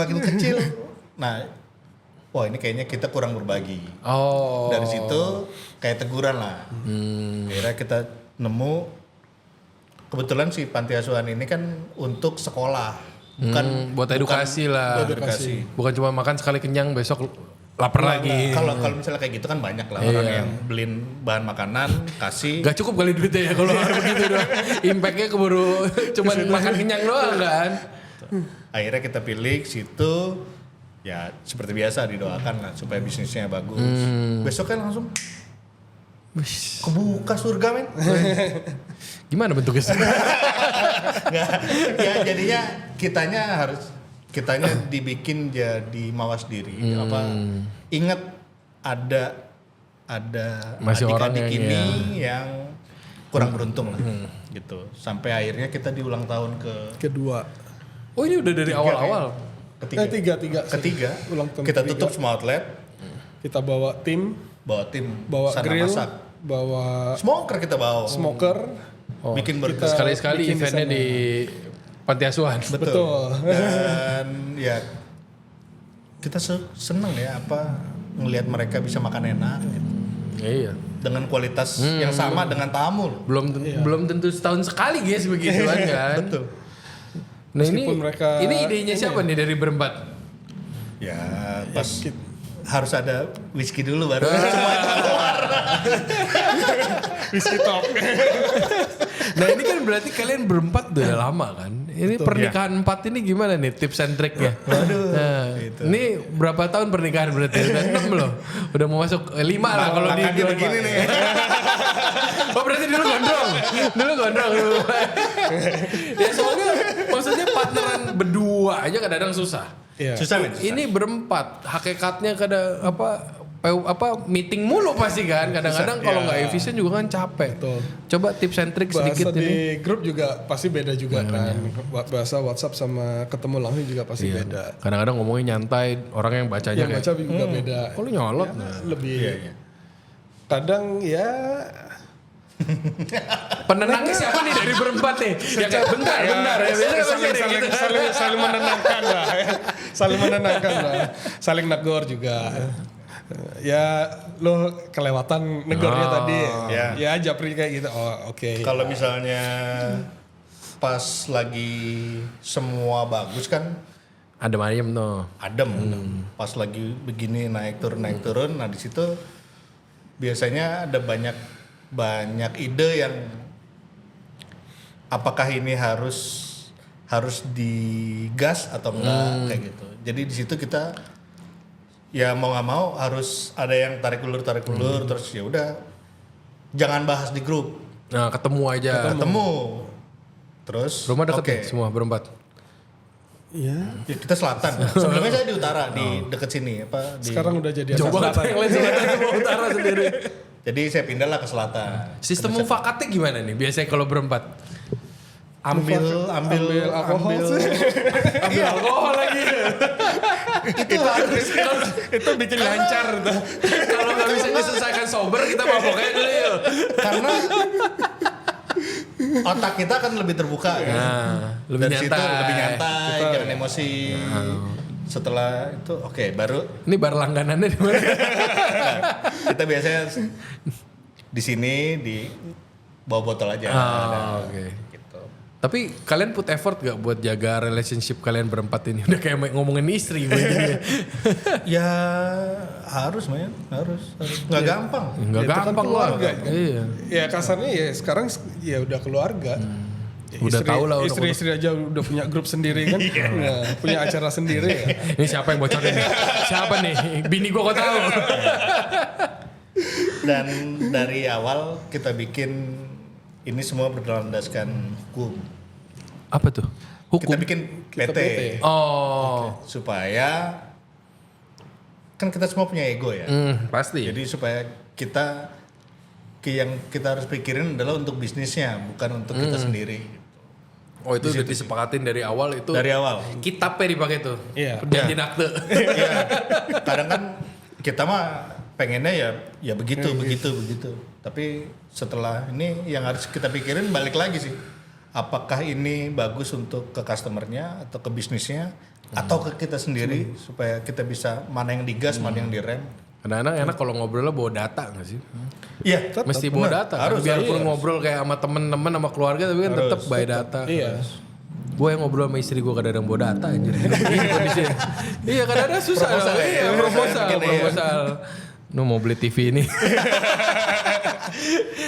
Nah, wah ini kayaknya kita kurang berbagi. Oh. Dari situ kayak teguran lah. Akhirnya kita nemu kebetulan si panti asuhan ini kan untuk sekolah, bukan buat edukasi lah. Buat edukasi. Bukan cuma makan sekali kenyang besok lapar lagi. Kalau misalnya kayak gitu kan banyak lah orang yang beliin bahan makanan kasih. Gak cukup kali duitnya ya kalau harus begitu doang. Impactnya keburu cuma makan kenyang doang kan. gitu. Akhirnya kita pilih situ, ya seperti biasa didoakan lah supaya bisnisnya bagus. Besoknya langsung kebuka surga men. Gimana bentuknya sih? Nggak, ya jadinya kitanya dibikin jadi mawas diri. Ingat ada Masih orang adik-adik yang, ini yang kurang beruntung lah gitu. Sampai akhirnya kita di ulang tahun Kedua. Oh ini udah dari awal-awal. ketiga. Tiga. Ulang tahun Kita ketiga. tutup semua outlet, Kita bawa tim, bawa sana grill, masak. bawa Smoker kita bawa. smoker. Bikin burger. Sekali-sekali bikin di eventnya sana. di panti asuhan. Betul. Dan ya kita seneng ya ngelihat mereka bisa makan enak gitu. Iya. Dengan kualitas yang sama dengan tamu. Belum tentu setahun sekali guys begituan kan. Betul. Nah ini Meskipun mereka- ini idenya siapa nih dari berempat? Ya pas harus ada whisky dulu baru semuanya keluar. Whisky top. Nah ini kan berarti kalian berempat udah lama kan? Ini pernikahan 4 ini gimana nih tips and triknya? Waduh. Nah, ini berapa tahun pernikahan berarti? Udah 6 loh. Udah mau masuk 5 lah kalau di Makanya begini nih. Oh berarti dulu gondrong. Dulu. Ya soalnya maksudnya partneran berdua aja kadang-kadang susah. Iya. Susah men. susah. Ini berempat, hakikatnya meeting mulu pasti kan. Kadang-kadang Bisa, kalau ya. nggak efisien juga kan capek. Betul. Coba tips and trick Bahasa sedikit di ini. grup juga pasti beda juga kan. Bahasa WhatsApp sama ketemu langsung juga pasti beda. Kadang-kadang ngomongnya nyantai, orang yang bacanya Yang kayak, baca juga beda. kok lu nyolot? Lebih Iya. kadang ya Penenangnya siapa nih dari berempat nih? Ya kayak bentar. Ya, biasanya pasti ada gitu. saling menenangkan lah. Saling menenangkan lah. Saling negor juga. Ya lo kelewatan negornya tadi. Ya. Ya Japri kayak gitu. Oh oke. Kalau misalnya pas lagi semua bagus kan Ada Mariam tuh. adem. Pas lagi begini naik turun. Nah di situ biasanya ada banyak ide yang apakah ini harus digas atau enggak kayak gitu. Jadi di situ kita ya mau nggak mau harus ada yang tarik ulur terus ya udah jangan bahas di grup. Nah ketemu aja. Ketemu. Terus Rumah deket oke. nih semua berempat. Iya. Ya, kita selatan. Sebelumnya saya di utara di deket sini Sekarang udah jadi Jauh banget selatan. yang lain semua utara sendiri. Jadi saya pindah lah ke selatan. Sistem mufakatnya gimana nih biasanya kalau berempat? Ambil alkohol sih. Ambil alkohol lagi. Itu bikin lancar tuh. Kalau nggak bisa diselesaikan sober kita maboknya dulu yuk. Karena otak kita kan lebih terbuka ya. Nah, lebih Dari situ nyantai. lebih nyantai, jangan emosi. Setelah itu oke, baru Ini bar langganannya di mana? kita biasanya di sini di bawa botol aja. Oke. Gitu. Tapi kalian put effort gak buat jaga relationship kalian berempat ini? Udah kayak ngomongin istri gue gini. Ya harus men, harus. Nggak gampang. Enggak Itu kan gampang keluarga. lah. Iya. Ya kasarnya ya sekarang ya udah keluarga. Ya, Udah tahu lah, udah istri aja udah punya grup sendiri kan. Nah, punya acara sendiri ya. Ini siapa yang bocorin nih? Siapa nih? Bini gue kok tahu. Dan dari awal kita bikin ini semua berlandaskan hukum. Apa tuh? Hukum. Kita bikin PT. Oh. Supaya kan kita semua punya ego ya. Pasti. Jadi supaya yang kita harus pikirin adalah untuk bisnisnya, bukan untuk kita sendiri. Oh itu udah disepakatin dari awal itu. Dari awal. Kitabnya dipakai tuh. Iya. Janji nakte. Iya. Kadang kan kita mah pengennya ya begitu. Tapi setelah ini yang harus kita pikirin balik lagi sih. Apakah ini bagus untuk ke customernya atau ke bisnisnya atau ke kita sendiri supaya kita bisa mana yang digas, mana yang direm. Kadang-kadang enak kalau ngobrolnya bawa data gak sih? Iya, Mesti bawa data. Harus, Biarpun harus. ngobrol kayak sama temen-temen sama keluarga tapi kan tetap by data. Iya. Gue yang ngobrol sama istri gue kadang-kadang bawa data anjir. Iya kadang-kadang susah. Proposal ya? Iya, proposal. Bikin, iya. Proposal. mau beli TV ini.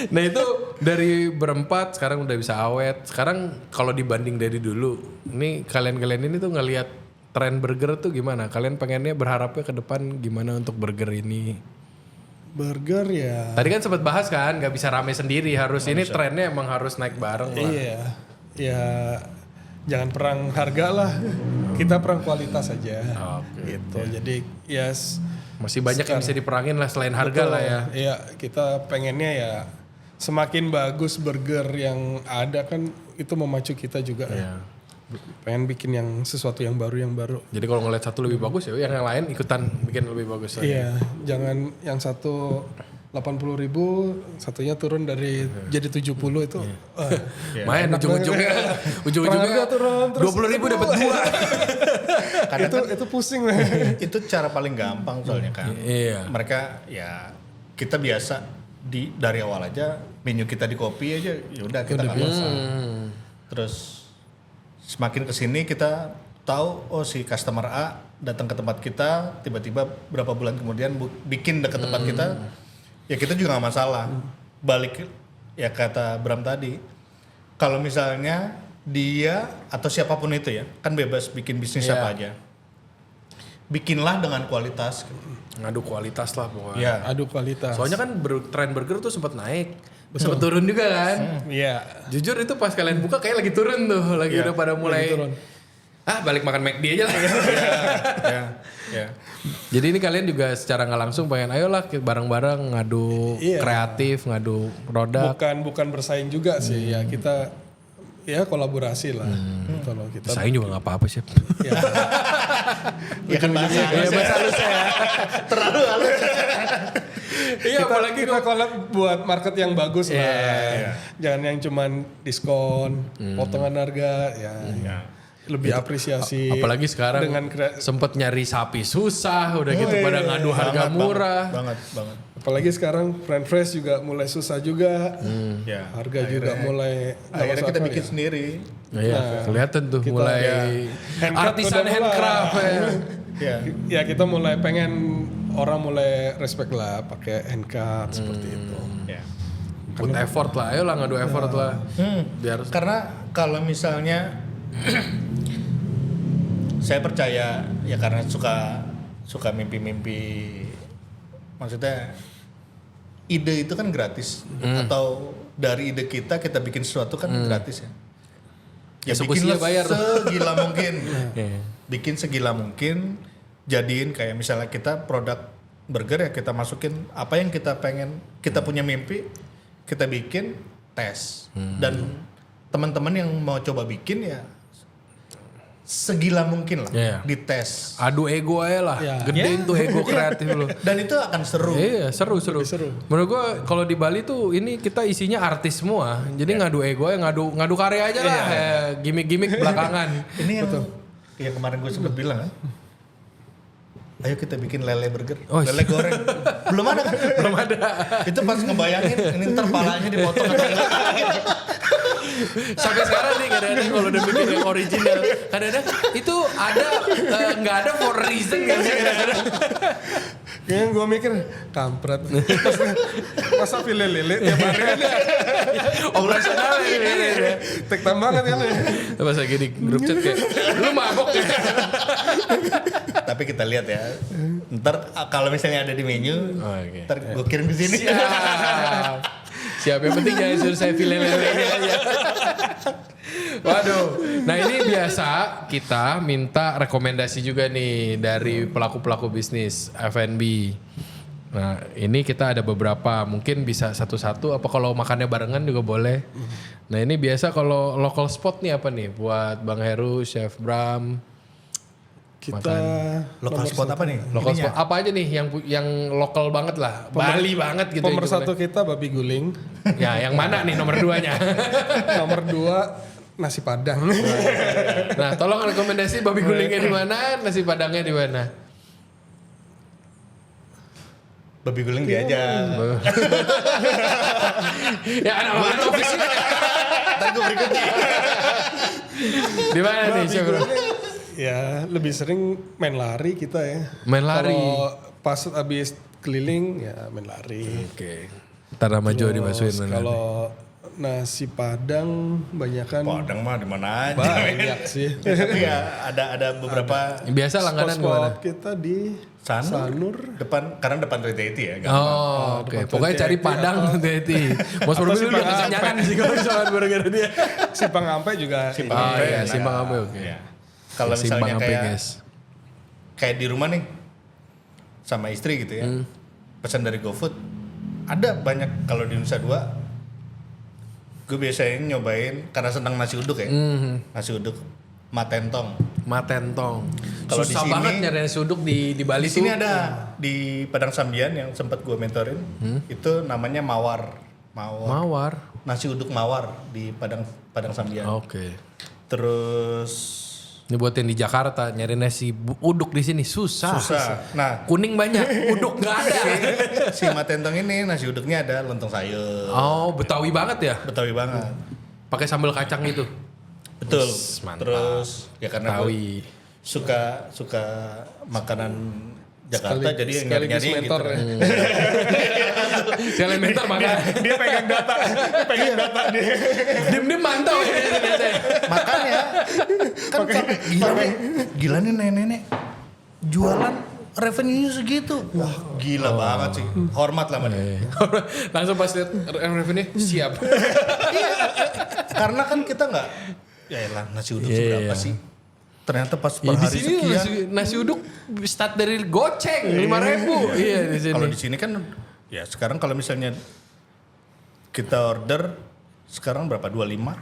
Nah itu dari berempat sekarang udah bisa awet. Sekarang kalau dibanding dari dulu, ini kalian ini tuh ngelihat tren burger tuh gimana? Kalian pengennya berharapnya ke depan gimana untuk burger ini? Burger ya. Tadi kan sempat bahas kan, nggak bisa rame sendiri, harus ini trennya emang harus naik bareng lah. Iya. Ya jangan perang harga lah. Kita perang kualitas aja. Gitu. Jadi Masih banyak yang bisa diperangin lah selain harga lah ya. Iya, kita pengennya ya semakin bagus burger yang ada kan itu memacu kita juga. Iya. Pengen bikin yang sesuatu yang baru. Jadi kalau ngeliat satu lebih bagus ya yang lain ikutan bikin lebih bagus lagi. Iya, jangan yang satu 80.000, satunya turun dari jadi 70 itu. Main ujung-ujungnya turun terus 20.000 dapat 2. itu pusing. Itu cara paling gampang soalnya kan. Iya. Mereka ya kita biasa dari awal aja menu kita di copy aja, ya udah kita nggak masalah. Terus semakin kesini kita tahu si customer A datang ke tempat kita, tiba-tiba berapa bulan kemudian bikin dekat tempat kita, ya kita juga nggak masalah. Balik ya kata Bram tadi, kalau misalnya dia atau siapapun itu ya kan bebas bikin bisnis apa aja, bikinlah dengan kualitas. Ngadu kualitas lah pokoknya. Ya. Adu kualitas. Soalnya kan tren burger tuh sempat naik, sempat turun juga kan. Iya. Jujur itu pas kalian buka kayak lagi turun tuh, lagi udah pada mulai turun. Balik makan McD aja lah. Ya. Jadi ini kalian juga secara nggak langsung pengen ayolah bareng-bareng ngadu kreatif, ngadu produk. Bukan bersaing juga sih ya, kita ya kolaborasi lah. Kalau kita Bersaing juga nggak apa-apa sih. Ya kan bahasa halus ya. terlalu halus. Iya apalagi kita collab buat market yang bagus lah. iya. Jangan yang cuman diskon, potongan harga ya. Lebih apresiasi. apalagi sekarang dengan sempet nyari sapi susah, udah gitu pada ngadu harga murah. Banget. apalagi sekarang French fries juga mulai susah juga. Ya. Harga juga mulai Akhirnya kita bikin ya. sendiri. Iya, kelihatan tuh mulai Handcraft artisan udah mulai. handcraft ya. Ya. Ya kita mulai pengen orang mulai respect lah pakai handcraft seperti itu. Ya. Put effort lah, ayolah ngadu effort lah. Biar Karena kalau misalnya saya percaya ya karena suka mimpi-mimpi, maksudnya ide itu kan gratis atau dari ide kita bikin sesuatu kan gratis ya. Ya Eksekusinya bikinlah bayar. segila mungkin. Iya. Bikin segila mungkin, jadiin kayak misalnya kita produk burger ya kita masukin apa yang kita pengen, kita punya mimpi, kita bikin, tes. Dan teman-teman yang mau coba bikin ya segila mungkin lah dites. adu ego aja lah, Ya. gedein tuh ego kreatif lu. Dan itu akan seru. Iya seru. Menurut gua kalau di Bali tuh ini kita isinya artis semua, jadi ngadu ego ya ngadu karya aja lah, gimmick belakangan. Ini yang kemarin gue sempat bilang kan. Ayo kita bikin lele burger, lele goreng. Belum ada kan? Belum ada. Itu pas ngebayangin ini ntar palanya dipotong atau enggak. Sampai sekarang nih kadang-kadang kalau udah bikin yang original, kadang-kadang itu ada nggak ada for reason kan sih kadang-kadang. Kayaknya gue mikir kampret. Masa file lele tiap hari kan. Operasional ini. Tek banget kan. Pas lagi di grup chat kayak lu mabok ya. Tapi kita lihat ya. Ntar kalau misalnya ada di menu, ntar gue kirim ke sini. Siap, yang penting jangan suruh saya pilih lele-lele aja. Waduh, nah ini biasa kita minta rekomendasi juga nih dari pelaku-pelaku bisnis F&B. Nah ini kita ada beberapa, mungkin bisa satu-satu, apa kalau makannya barengan juga boleh. Nah ini biasa kalau local spot nih apa nih buat Bang Heru, Chef Bram? Kita Lokal spot apa nih? Local spot apa aja nih yang lokal banget lah, Bali banget gitu. Nomor ya, satu kita babi guling. Ya yang mana nih nomor 2-nya? Nomor 2 nasi padang. Nah, tolong rekomendasi babi gulingnya di mana, nasi padangnya di mana? Babi guling dia aja. Ya, anak ofisinya. Ntar gue berikutnya. Di mana nih, Chef Bro? Ya lebih sering main lari kita ya. Main lari. Kalau pas abis keliling ya main lari. Oke. Ntar nama Jo dimasukin Terus mana? kalau nasi Padang banyakan Padang mah di mana aja. banyak sih. Tapi ya ada beberapa Biasa langganan gimana? Spot kita di Sanur depan, karena depan Trinity ya. gampang. Oh, oke. Pokoknya cari Padang Teti. Bos Bor dulu udah kesenjangan sih kalau misalkan gara-gara dia. Simpang Ampe juga. Simpang Ah, Ampe, iya, nah, Simpang Ampe, oke. iya. Kalau Simpang misalnya Ampe, kayak guys. kayak di rumah nih sama istri gitu ya, pesan dari GoFood, ada banyak. Kalau di Nusa Dua, gue biasanya nyobain karena senang nasi uduk ya, nasi uduk matentong. Matentong. Kalau Susah di sini- banget nyari nasi uduk di Bali Di sini tuh. ada di Padang Sambian yang sempat gue mentorin, itu namanya mawar. Mawar. Nasi uduk mawar di Padang Sambian. Oke. Terus Ini buat yang di Jakarta nyari nasi uduk di sini susah. Nah, Kuning banyak, uduk nggak ada. si matentong ini nasi uduknya ada lontong sayur. Oh, Betawi banget ya? Betawi banget. Pakai sambal kacang itu. Betul. Mantap. Terus ya karena gue Betawi. suka makanan Jakarta jadi yang sekaligus nyari-nyari gitu. mentor ya. Sekalian mentor makan. Dia pegang data dia. Dim-dim mantau ya. Makanya kan gila nih nenek-nenek jualan revenue segitu. Wah, gila banget sih. Hormat lah sama dia. Langsung pas lihat revenue siap. Karena kan kita nggak ya elah nasi uduk Iya, seberapa iya. sih? Ternyata pas per Ya, di hari sini sekian. nasi uduk start dari goceng 5.000. Iya di sini. Kalau di sini kan ya sekarang kalau misalnya kita order sekarang berapa? 25.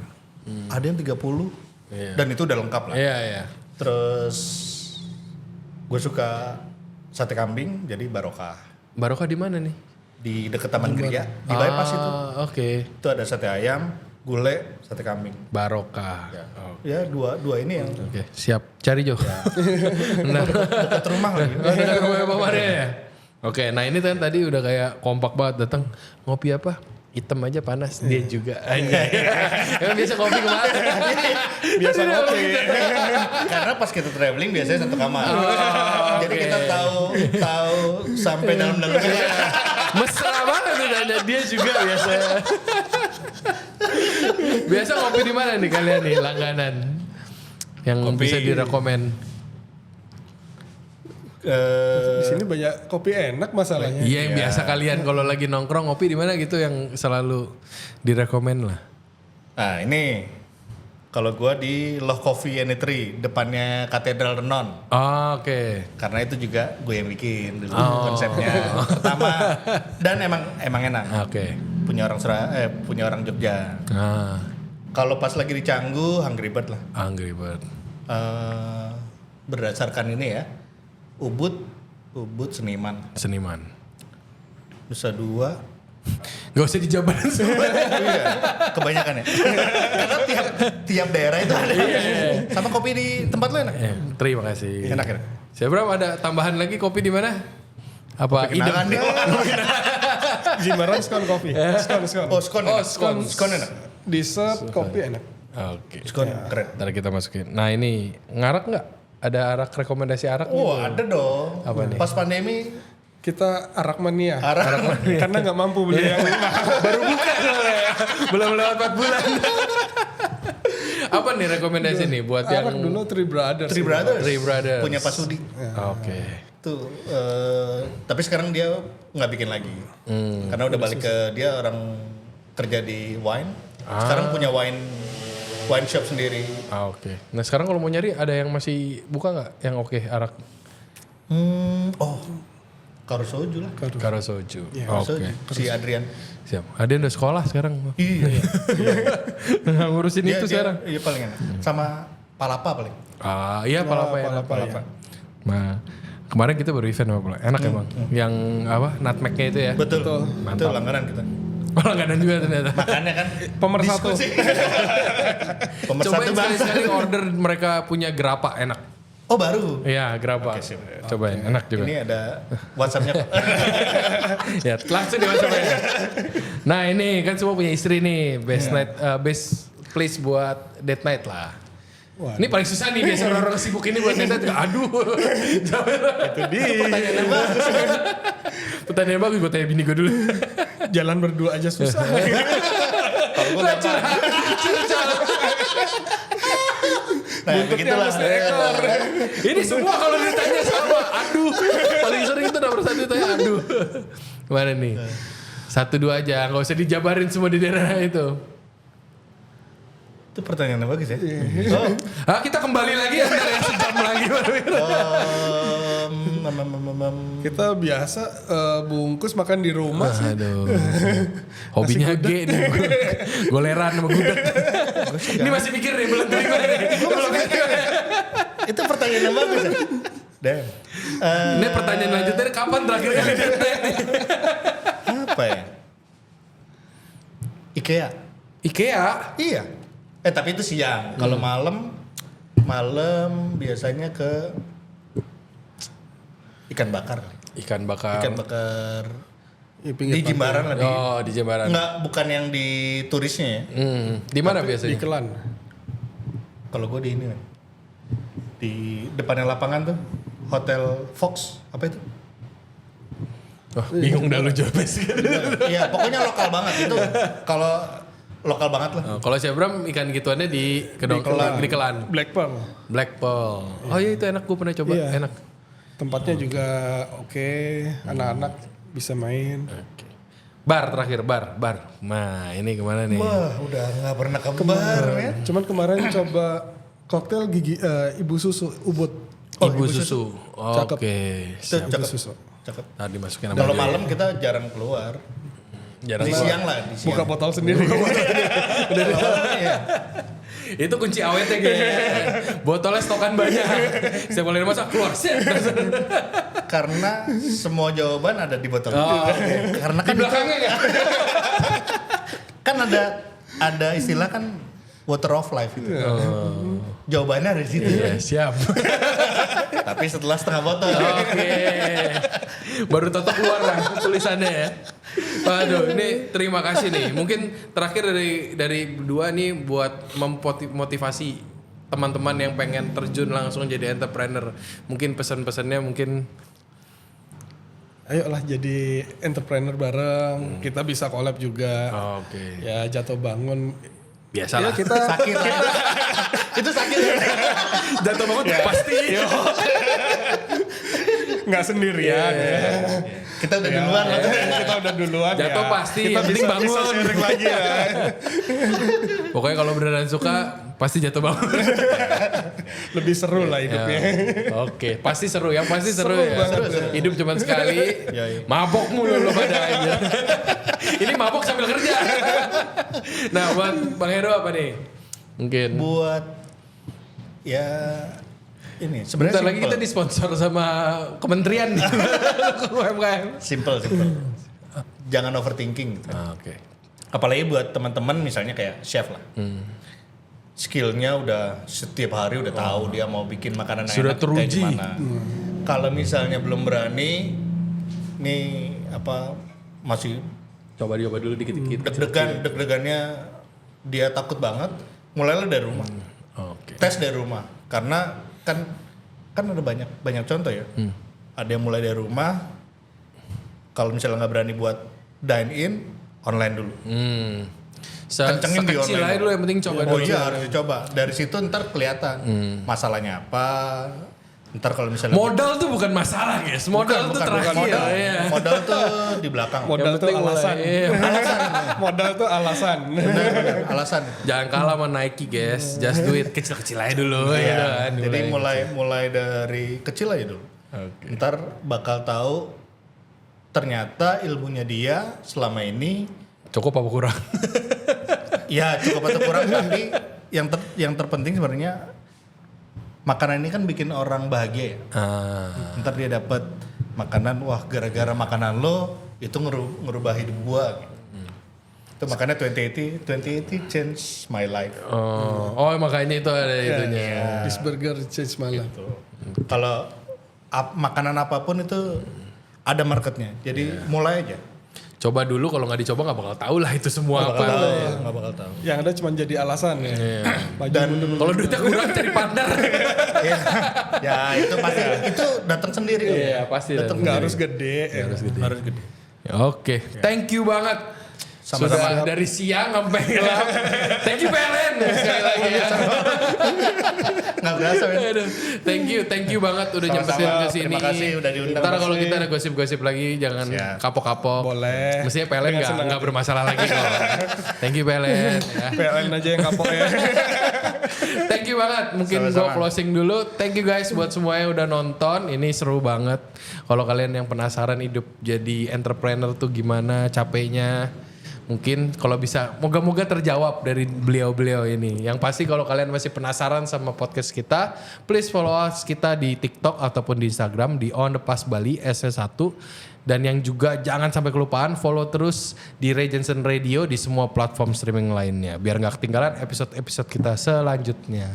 Ada yang 30. Iya. Dan itu udah lengkap lah. Iya iya. Terus gue suka sate kambing jadi barokah. Barokah di mana nih? Di dekat Taman Gria, di bypass itu. Oke. Itu ada sate ayam, gulai, sate kambing. Barokah. Ya, Oh, ya dua ini yang Oke, siap. Cari Jo. Nah, dekat rumah lagi. dekat rumah Pak Maria ya. Oke, nah ini kan tadi udah kayak kompak banget datang ngopi apa? Hitam aja panas, dia juga. Kan biasa kopi kemana? Biasa ngopi. Karena pas kita traveling biasanya satu kamar. Jadi kita tahu sampai dalam-dalamnya. Mesra banget tuh nanya dia juga biasanya. Biasa kopi di mana nih kalian nih langganan? Yang Kopi. bisa direkomen. Di sini banyak kopi enak masalahnya. Iya yang biasa kalian kalau lagi nongkrong ngopi di mana gitu yang selalu direkomen lah. Nah ini kalau gua di Love Coffee and Eatery depannya Katedral Renon. Oh, oke. Karena itu juga gue yang bikin dulu konsepnya pertama dan emang enak. Oke. Punya orang Jogja. Ah, Kalau pas lagi di Canggu Angry Bird lah. Angry Bird. Berdasarkan ini ya. Ubud seniman. Seniman. Nusa Dua. Gak usah dijabarin semua. Iya, kebanyakan ya. Karena tiap daerah itu ada. Sama kopi di tempat lo enak. Terima kasih. Enak. Saya berapa ada tambahan lagi kopi di mana? Apa Kenalan idem? dia. Jimbaran scone kopi. Scone. Oh, scone. Oh, enak. scone. Scone enak. Dessert kopi enak. Oke. Scone keren. Ntar kita masukin. Nah ini ngarak nggak? Ada arak rekomendasi arak? Oh, gitu? ada dong. Apa nih? Pas pandemi Kita arak mania. Arak Karena nggak mampu beli yang Baru buka soalnya ya. Belum lewat 4 bulan. Apa nih rekomendasi nih buat yang arak dulu Three Brothers. Three Brothers. Three Brothers. Punya Pak Sudi. Oke. Tuh, tapi sekarang dia nggak bikin lagi. Karena udah balik ke dia orang kerja di wine. Sekarang punya wine shop sendiri. Oke. Nah sekarang kalau mau nyari ada yang masih buka nggak? Yang oke arak? Oh, Karo Soju lah. Karo Soju. Karo Oke. Soju. Si Adrian. Siap. Ada udah sekolah sekarang. Iya. Ngurusin itu sekarang. Iya paling enak. Sama Palapa paling. Ah iya palapa ya. Palapa. Nah kemarin kita baru event sama Palapa. Enak emang. Yang apa? Nutmegnya itu ya. Betul. Itu Mantap. langganan kita. Oh langganan juga ternyata. Makanya kan Pemersatu. diskusi. Pemersatu Cobain bangsa. sekali-sekali order mereka punya gerapa enak. Oh baru. Iya gerapa. Oke, sip. Cobain enak juga. Ini ada WhatsApp-nya Pak. Ya langsung di WhatsApp aja. Nah ini kan semua punya istri nih. Best night, best place buat date night lah. Wah, Ini paling susah nih biasa orang sibuk ini buat ngedet. Aduh. Itu pertanyaan yang bagus. Pertanyaan bagus gue tanya bini gue dulu. jalan berdua aja susah. Kalau gue gampang. Nah, begitulah. Ini semua kalau ditanya sama. Aduh. Paling sering itu nomor 1 tanya aduh. Gimana nih? 1-2 aja. Gak usah dijabarin semua di daerah itu. Itu pertanyaan yang bagus ya. Oh, Kita kembali lagi ya yang sejam lagi. Kita biasa bungkus makan di rumah sih. Aduh. Hobinya G nih. Goleran sama gudeg. Ini masih mikir nih belum terima nih. itu pertanyaan yang bagus ya. Damn. Ini pertanyaan lanjutnya kapan terakhir kali ngedet nih? Apa ya? IKEA. IKEA. Iya. Tapi itu siang. Kalau malam biasanya ke ikan bakar. Ikan bakar. Ikan bakar Ya, pinggir di Jimbaran lah. Oh di Jimbaran. Enggak, bukan yang di turisnya ya. Di mana di biasanya? Kelan. Kalau gue di ini kan. Di depannya lapangan tuh. Hotel Fox. Apa itu? Oh, bingung dah lu jawabnya sih. Iya, pokoknya lokal banget itu. Kalau lokal banget lah. Oh, kalau si Abram ikan gituannya di Kelan. di Kelan. Black Pearl. Black Pearl. Oh iya itu enak, gue pernah coba. Iya. Enak. Tempatnya juga oke, anak-anak bisa main. Oke. Bar terakhir, bar. Nah ini kemana nih? Wah, udah nggak pernah ke bar ya. Cuman kemarin coba koktail gigi Ibu Susu Ubud. Ibu susu. Cakep. Oke. Itu Siap. cakep. Susu. Cakep. Nah, dimasukin Kalau malam kita jarang keluar. jarang Di keluar. siang lah, di siang. Buka botol sendiri. Iya. Itu kunci awetnya kayak botolnya stokan banyak. Setiap kali masak keluar set. Karena semua jawaban ada di botol. Oh, Karena Di kan belakangnya ya. kan ada istilah kan water of life itu. Jawabannya ada di situ. Iya, siap. Tapi setelah setengah botol. Oke. Baru totok keluar lah tulisannya ya. Waduh, ini terima kasih nih. Mungkin terakhir dari berdua nih buat memotivasi teman-teman yang pengen terjun langsung jadi entrepreneur. Mungkin pesan-pesannya mungkin Ayolah jadi entrepreneur bareng. Kita bisa collab juga. oke. Ya jatuh bangun. Biasalah. Ya kita Sakit lah. Itu sakit. Jatuh bangun pasti. nggak sendirian. Kita udah duluan lah. Kita udah duluan Jatuh ya. pasti, Kita yang penting bisa bangun. sharing lagi ya. Pokoknya kalau beneran suka pasti jatuh bangun. Lebih seru lah hidupnya. Oke, pasti seru ya, pasti seru, Seru ya. banget. Hidup cuma sekali. Iya. Mabok mulu lo pada aja. Ini mabok sambil kerja. Nah, buat Bang Heru apa nih? Mungkin. Buat ya ini Bentar sebenarnya lagi kita disponsor sama kementerian nih. UMKM. simple. Jangan overthinking. Gitu. Oke. Apalagi buat teman-teman misalnya kayak chef lah. Skillnya udah setiap hari udah tahu dia mau bikin makanan yang Sudah enak kayak teruji. gimana. Kalau misalnya belum berani, nih apa masih Coba dioba dulu dikit-dikit. deg-degannya dia takut banget. Mulailah dari rumah. Oke. Tes dari rumah. Karena kan ada banyak contoh ya. Ada yang mulai dari rumah. Kalau misalnya nggak berani buat dine in, online dulu. Kencengin di Sekecil online. aja dulu yang penting coba Oh dulu. iya harus dicoba. Dari situ ntar kelihatan masalahnya apa. Ntar kalau misalnya Modal tuh bukan masalah, guys. Modal tuh terakhir. modal. Iya. Modal tuh di belakang. Modal Yang tuh penting mulai, alasan. iya. Modal tuh alasan. Benar, alasan. Jangan kalah sama Nike, guys. Just do it kecil-kecil aja dulu. Iya. gitu kan. Jadi mulai dari kecil aja dulu. Ntar bakal tahu ternyata ilmunya dia selama ini Cukup apa kurang? ya cukup atau kurang, tapi yang terpenting sebenarnya makanan ini kan bikin orang bahagia ya. Ntar dia dapat makanan, wah gara-gara makanan lo itu ngerubah hidup gua. Gitu. Itu makanya 2080 change my life. Oh makanya itu ada itunya. This burger change my life. Gitu. Kalau makanan apapun itu ada marketnya. Jadi mulai aja. Coba dulu, kalau nggak dicoba nggak bakal tahu lah itu semua apa. Nggak bakal tahu. Yang ada cuma jadi alasan ya. Dan Kalau duitnya kurang cari partner. ya itu pasti itu datang sendiri. Iya pasti. Nggak harus gede. Harus gede. Oke, thank you banget. Sama-sama. Sudah dari siang sampai gelap. Thank you PLN sekali lagi ya. Nggak berasa men. Aduh, thank you banget udah nyempetin ke sini. Terima kasih udah diundang. Ntar kalau kita ada gosip-gosip lagi jangan Siap. kapok-kapok. Boleh. Mestinya PLN Dengan senang nggak hati. bermasalah lagi kok. Thank you PLN. Ya. PLN aja yang kapok ya. Thank you banget. Mungkin gue Sama-sama. closing dulu. Thank you guys buat semuanya udah nonton. Ini seru banget. Kalau kalian yang penasaran hidup jadi entrepreneur tuh gimana capeknya. Mungkin kalau bisa moga-moga terjawab dari beliau-beliau ini. Yang pasti kalau kalian masih penasaran sama podcast kita, please follow us kita di TikTok ataupun di Instagram di On The Pass Bali SC1. Dan yang juga jangan sampai kelupaan follow terus di Ray Jensen Radio di semua platform streaming lainnya. Biar gak ketinggalan episode-episode kita selanjutnya.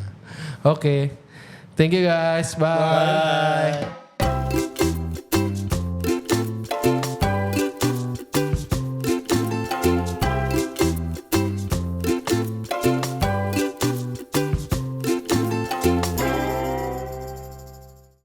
Oke. Thank you guys. Bye.